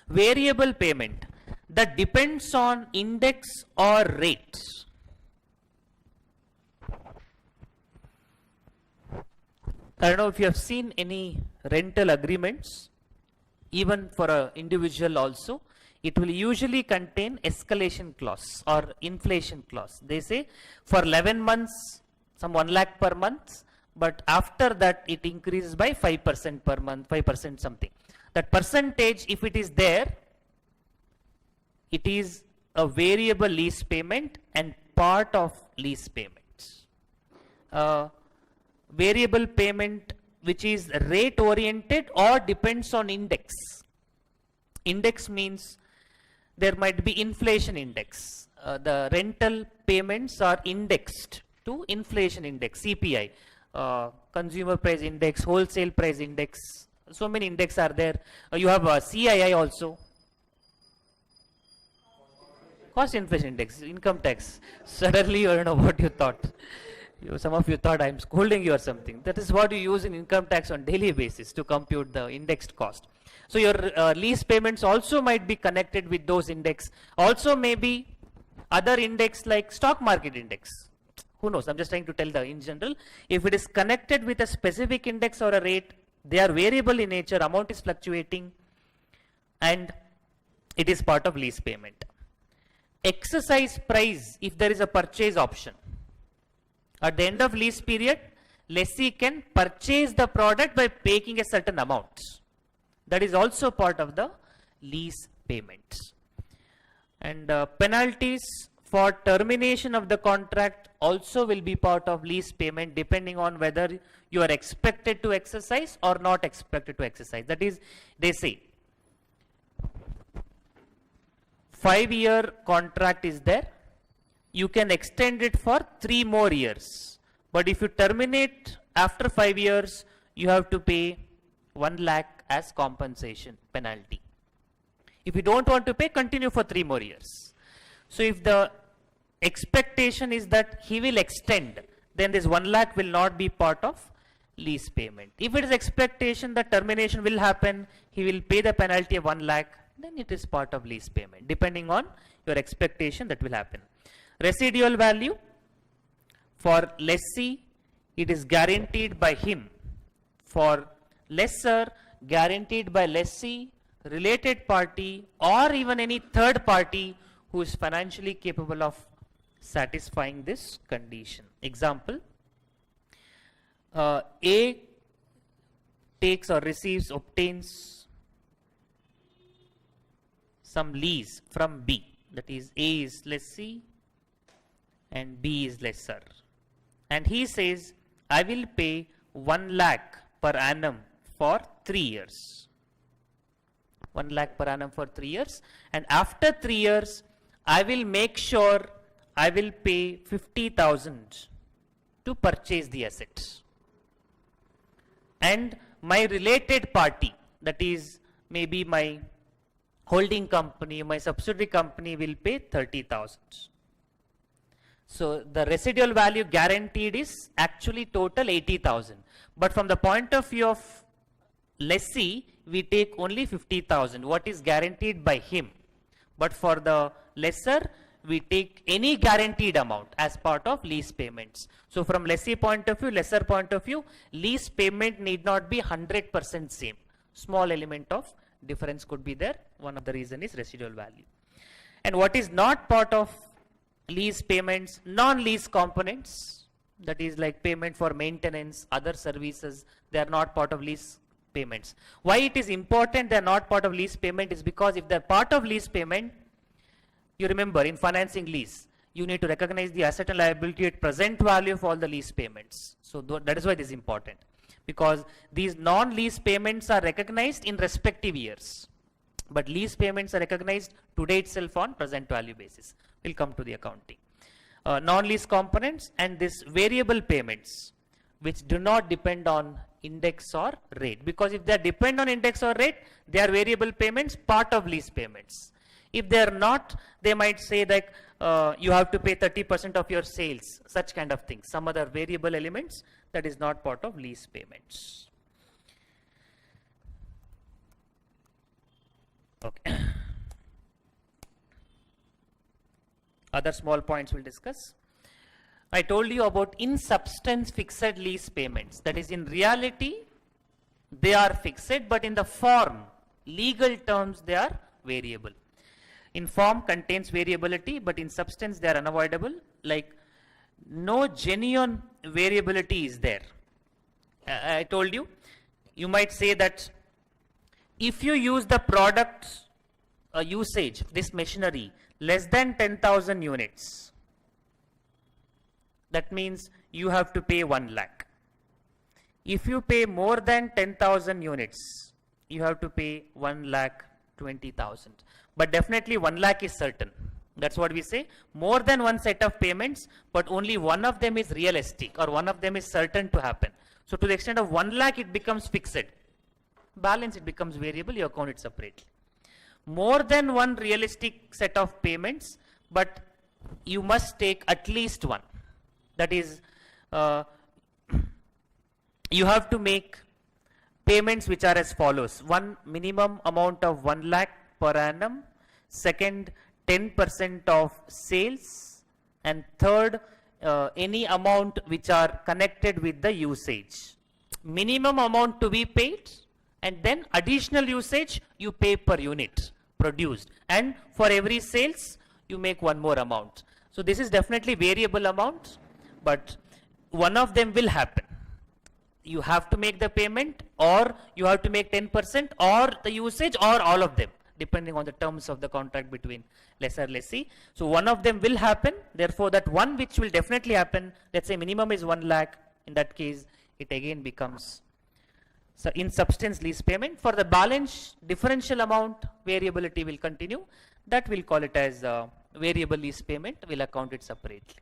Variable payment that depends on index or rate. I don't know if you have seen any rental agreements, even for an individual also, it will usually contain escalation clause or inflation clause. They say for 11 months, some 1 lakh per month, but after that it increases by 5% per month, 5% something. That percentage, if it is there, it is a variable lease payment and part of lease payments. Variable payment which is rate oriented or depends on index. Index means there might be inflation index. The rental payments are indexed to inflation index, CPI, consumer price index, wholesale price index. So many index are there. You have CII also. Cost inflation index, income tax. Suddenly you don't know what you thought. Some of you thought I'm scolding you or something. That is what you use in income tax on daily basis to compute the indexed cost. So your lease payments also might be connected with those index. Also maybe other index like stock market index. Who knows? I'm just trying to tell the in general. If it is connected with a specific index or a rate, they are variable in nature, amount is fluctuating, and it is part of lease payment. Exercise price if there is a purchase option. At the end of lease period, lessee can purchase the product by paying a certain amount. That is also part of the lease payments. And penalties for termination of the contract also will be part of lease payment depending on whether you are expected to exercise or not expected to exercise. That is, they say 5-year contract is there. You can extend it for 3 more years. But if you terminate after 5 years, you have to pay 1 lakh as compensation penalty. If you don't want to pay, continue for 3 more years. So if the expectation is that he will extend, then this 1 lakh will not be part of lease payment. If it is expectation that termination will happen, he will pay the penalty of 1 lakh, then it is part of lease payment, depending on your expectation that will happen. Residual value for lessee, it is guaranteed by him. For lessor, guaranteed by lessee, related party, or even any third party who is financially capable of satisfying this condition. Example, A takes or receives, obtains some lease from B. That is, A is lessee and B is lessor. And he says, I will pay 1 lakh per annum for 3 years. 1 lakh per annum for 3 years. And after 3 years, I will make sure I will pay 50,000 to purchase the assets. And my related party, that is maybe my holding company, my subsidiary company, will pay 30,000. So the residual value guaranteed is actually total 80,000. But from the point of view of lessee, we take only 50,000, what is guaranteed by him. But for the lessor, we take any guaranteed amount as part of lease payments. So from lessee point of view, lessor point of view, lease payment need not be 100% same. Small element of difference could be there. One of the reason is residual value. And what is not part of lease payments, non-lease components, that is like payment for maintenance, other services, they are not part of lease payments. Why it is important they are not part of lease payment is because if they are part of lease payment, you remember in financing lease, you need to recognize the asset and liability at present value of all the lease payments. So that is why it is important, because these non-lease payments are recognized in respective years, but lease payments are recognized today itself on present value basis. We'll come to the accounting. Non-lease components and this variable payments which do not depend on index or rate, because if they depend on index or rate, they are variable payments, part of lease payments. If they are not, they might say that you have to pay 30% of your sales, such kind of things, some other variable elements that is not part of lease payments. Okay. Other small points we'll discuss. I told you about in substance fixed lease payments. That is, in reality, they are fixed, but in the form, legal terms, they are variable. In form contains variability, but in substance, they are unavoidable. Like, no genuine variability is there. I told you, you might say that if you use the product usage, this machinery, less than 10,000 units, that means you have to pay 1 lakh. If you pay more than 10,000 units, you have to pay 1,20,000. But definitely 1 lakh is certain. That's what we say. More than one set of payments, but only one of them is realistic or one of them is certain to happen. So to the extent of 1 lakh, it becomes fixed. Balance, it becomes variable, you account it separately. More than one realistic set of payments, but you must take at least one. That is, you have to make payments which are as follows. One, minimum amount of 1 lakh per annum. Second, 10% of sales. And third, any amount which are connected with the usage. Minimum amount to be paid, and then additional usage you pay per unit produced. And for every sales, you make one more amount. So this is definitely variable amount, but one of them will happen. You have to make the payment, or you have to make 10%, or the usage, or all of them, depending on the terms of the contract between lessor lessee. So one of them will happen. Therefore, that one which will definitely happen, let's say minimum is 1 lakh. In that case, it again becomes so in substance lease payment. For the balance differential amount, variability will continue. That we'll call it as variable lease payment. We'll account it separately.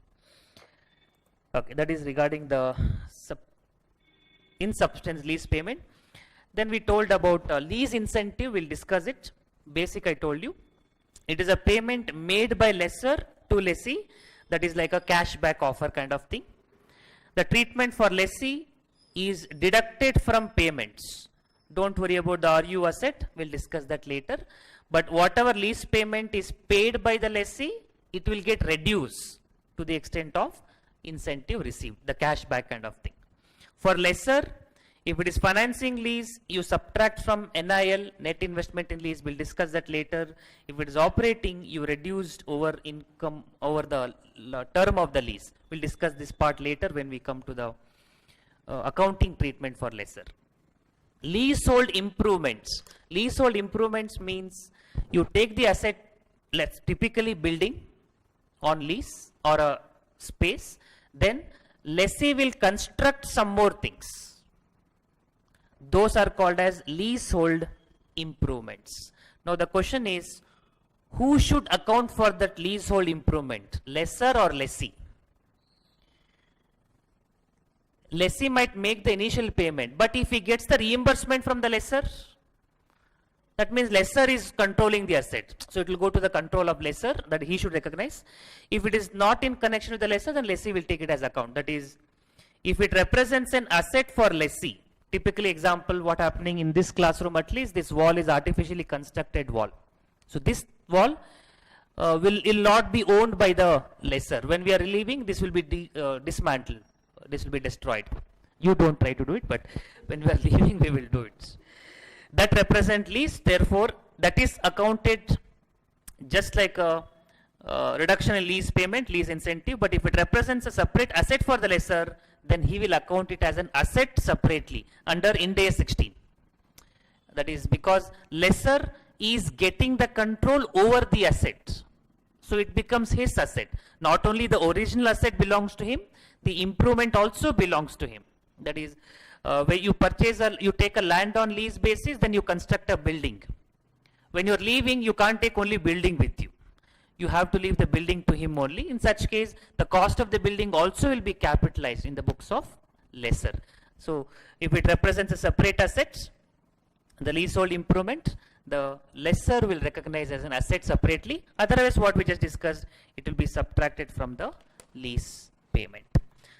Okay, that is regarding the in substance lease payment. Then we told about lease incentive. We'll discuss it. Basic, I told you. It is a payment made by lessor to lessee. That is like a cashback offer kind of thing. The treatment for lessee is deducted from payments. Don't worry about the RU asset. We'll discuss that later. But whatever lease payment is paid by the lessee, it will get reduced to the extent of incentive received, the cashback kind of thing. For lessor, if it is financing lease, you subtract from NIL, net investment in lease. We'll discuss that later. If it is operating, you reduced over income over the term of the lease. We'll discuss this part later when we come to the accounting treatment for lessor. Leasehold improvements. Leasehold improvements means you take the asset, let's typically building on lease or a space, then lessee will construct some more things. Those are called as leasehold improvements. Now the question is, who should account for that leasehold improvement, lessor or lessee? Lessee might make the initial payment, but if he gets the reimbursement from the lessor, that means lessor is controlling the asset. So it will go to the control of lessor, that he should recognize. If it is not in connection with the lessor, then lessee will take it as account. That is, if it represents an asset for lessee, typically example, what happening in this classroom at least, this wall is artificially constructed wall. So this wall will not be owned by the lessor. When we are leaving, this will be dismantled. This will be destroyed. You don't try to do it, but when we are leaving, we will do it. That represent lease, therefore, that is accounted just like a reduction in lease payment, lease incentive. But if it represents a separate asset for the lessor, then he will account it as an asset separately under Ind AS 16. That is because lessor is getting the control over the asset. So it becomes his asset. Not only the original asset belongs to him, the improvement also belongs to him. That is, where you purchase, you take a land on lease basis, then you construct a building. When you're leaving, you can't take only building with you. You have to leave the building to him only. In such case, the cost of the building also will be capitalized in the books of lessor. So if it represents a separate asset, the leasehold improvement, the lessor will recognize as an asset separately. Otherwise, what we just discussed, it will be subtracted from the lease payment.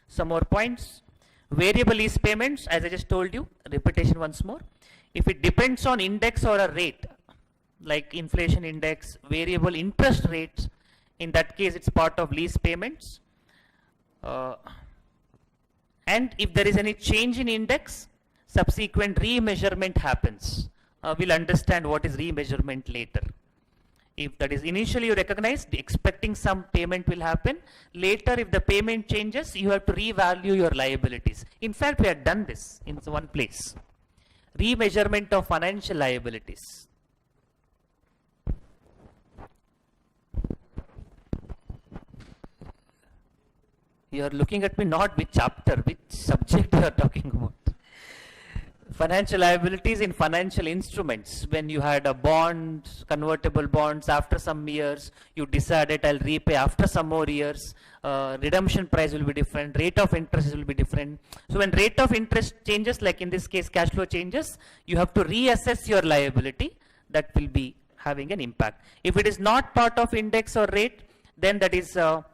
Some more points. Variable lease payments, as I just told you, repetition once more. If it depends on index or a rate, like inflation index, variable interest rates. In that case, it's part of lease payments. And if there is any change in index, subsequent remeasurement happens. We'll understand what is remeasurement later. If that is initially you recognized, expecting some payment will happen. Later, if the payment changes, you have to revalue your liabilities. In fact, we have done this in one place. Remeasurement of financial liabilities. You are looking at me not which chapter, which subject you are talking about. Financial liabilities in financial instruments. When you had a bond, convertible bonds, after some years, you decided I'll repay after some more years. Redemption price will be different, rate of interest will be different. So when rate of interest changes, like in this case cash flow changes, you have to reassess your liability. That will be having an impact. If it is not part of index or rate, then that is not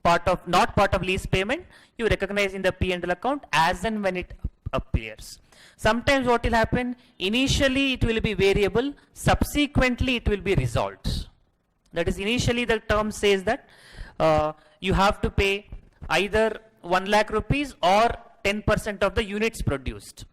part of lease payment. You recognize in the P&L account as and when it appears. Sometimes what will happen, initially it will be variable, subsequently it will be resolved. That is, initially the term says that you have to pay either 1 lakh rupees or 10% of the units produced.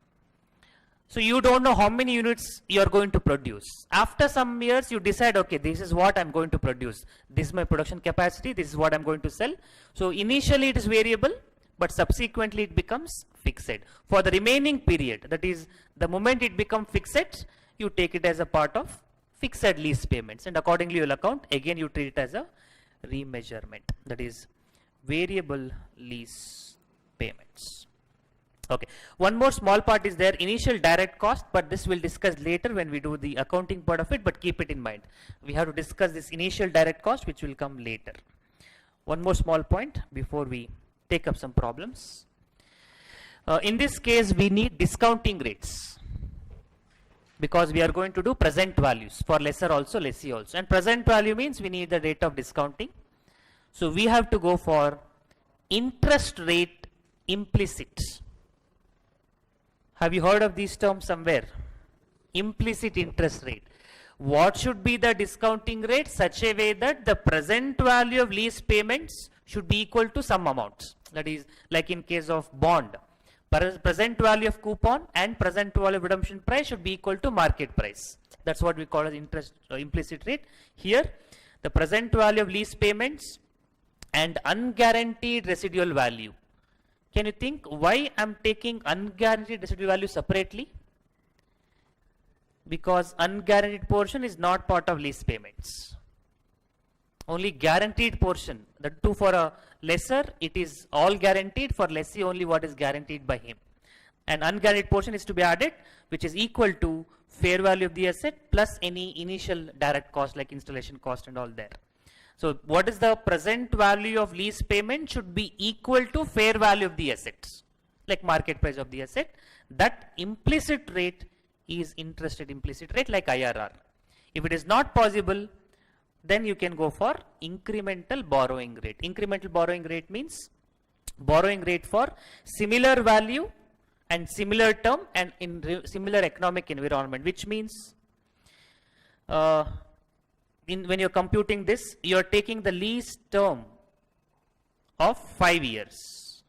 So you don't know how many units you are going to produce. After some years you decide, okay, this is what I'm going to produce. This is my production capacity, this is what I'm going to sell. So initially it is variable, but subsequently it becomes fixed. For the remaining period, that is the moment it becomes fixed, you take it as a part of fixed lease payments, and accordingly you will account, again you treat it as a remeasurement, that is variable lease payments. Okay, one more small part is there, initial direct cost, but this we'll discuss later when we do the accounting part of it, but keep it in mind. We have to discuss this initial direct cost, which will come later. One more small point before we take up some problems. In this case, we need discounting rates because we are going to do present values for lessor also, lessee also. And present value means we need the rate of discounting. So we have to go for interest rate implicit. Have you heard of these terms somewhere? Implicit interest rate. What should be the discounting rate? Such a way that the present value of lease payments should be equal to some amount. That is, like in case of bond, present value of coupon and present value of redemption price should be equal to market price. That's what we call as interest implicit rate. Here, the present value of lease payments and unguaranteed residual value. Can you think why I'm taking unguaranteed residual value separately? Because unguaranteed portion is not part of lease payments. Only guaranteed portion, the two for a lessor, it is all guaranteed, for lessee only what is guaranteed by him. And unguaranteed portion is to be added, which is equal to fair value of the asset plus any initial direct cost like installation cost and all there. So what is the present value of lease payment should be equal to fair value of the assets, like market price of the asset. That implicit rate is interest rate implicit rate like IRR. If it is not possible, then you can go for incremental borrowing rate. Incremental borrowing rate means borrowing rate for similar value and similar term and in similar economic environment, which means when you're computing this, you're taking the lease term of 5 years.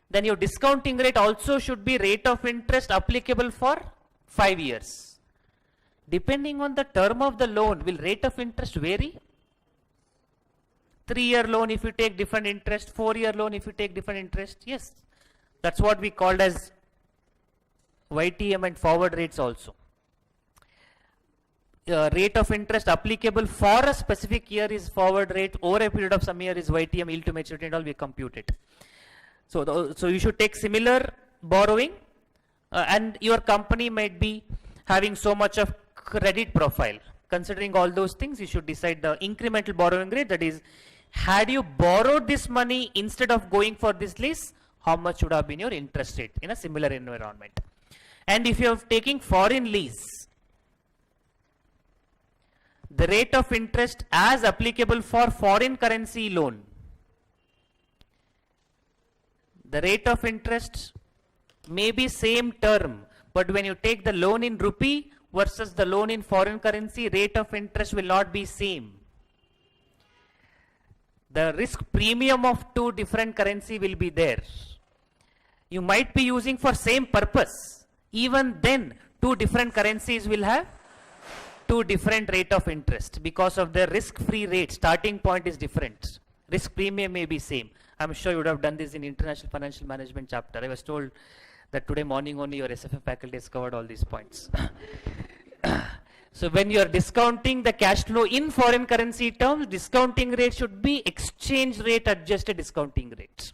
Then your discounting rate also should be rate of interest applicable for 5 years. Depending on the term of the loan, will rate of interest vary? 3-year loan if you take different interest, 4-year loan if you take different interest, yes. That's what we called as YTM and forward rates also. Rate of interest applicable for a specific year is forward rate, over a period of some year is YTM, yield to maturity and all, we compute it. So you should take similar borrowing and your company might be having so much of credit profile. Considering all those things, you should decide the incremental borrowing rate, that is, had you borrowed this money instead of going for this lease, how much would have been your interest rate in a similar environment. And if you are taking foreign lease, the rate of interest as applicable for foreign currency loan, the rate of interest may be same term, but when you take the loan in rupee, versus the loan in foreign currency, rate of interest will not be same. The risk premium of two different currency will be there. You might be using for same purpose. Even then, two different currencies will have two different rate of interest because of the risk-free rate. Starting point is different. Risk premium may be same. I'm sure you would have done this in International Financial Management chapter. I was told that today morning only your SFM faculty has covered all these points. So when you are discounting the cash flow in foreign currency terms, discounting rate should be exchange rate adjusted discounting rate,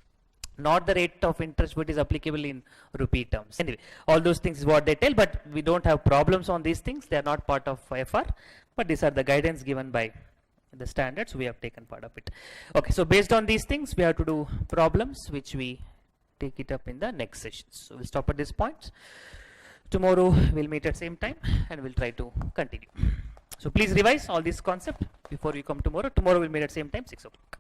not the rate of interest which is applicable in rupee terms. Anyway, all those things is what they tell, but we don't have problems on these things. They are not part of FR, but these are the guidance given by the standards. We have taken part of it. Okay, so based on these things, we have to do problems, which we take it up in the next sessions. So we'll stop at this point. Tomorrow we'll meet at same time and we'll try to continue. So please revise all these concepts before you come tomorrow. Tomorrow we'll meet at same time, 6 o'clock.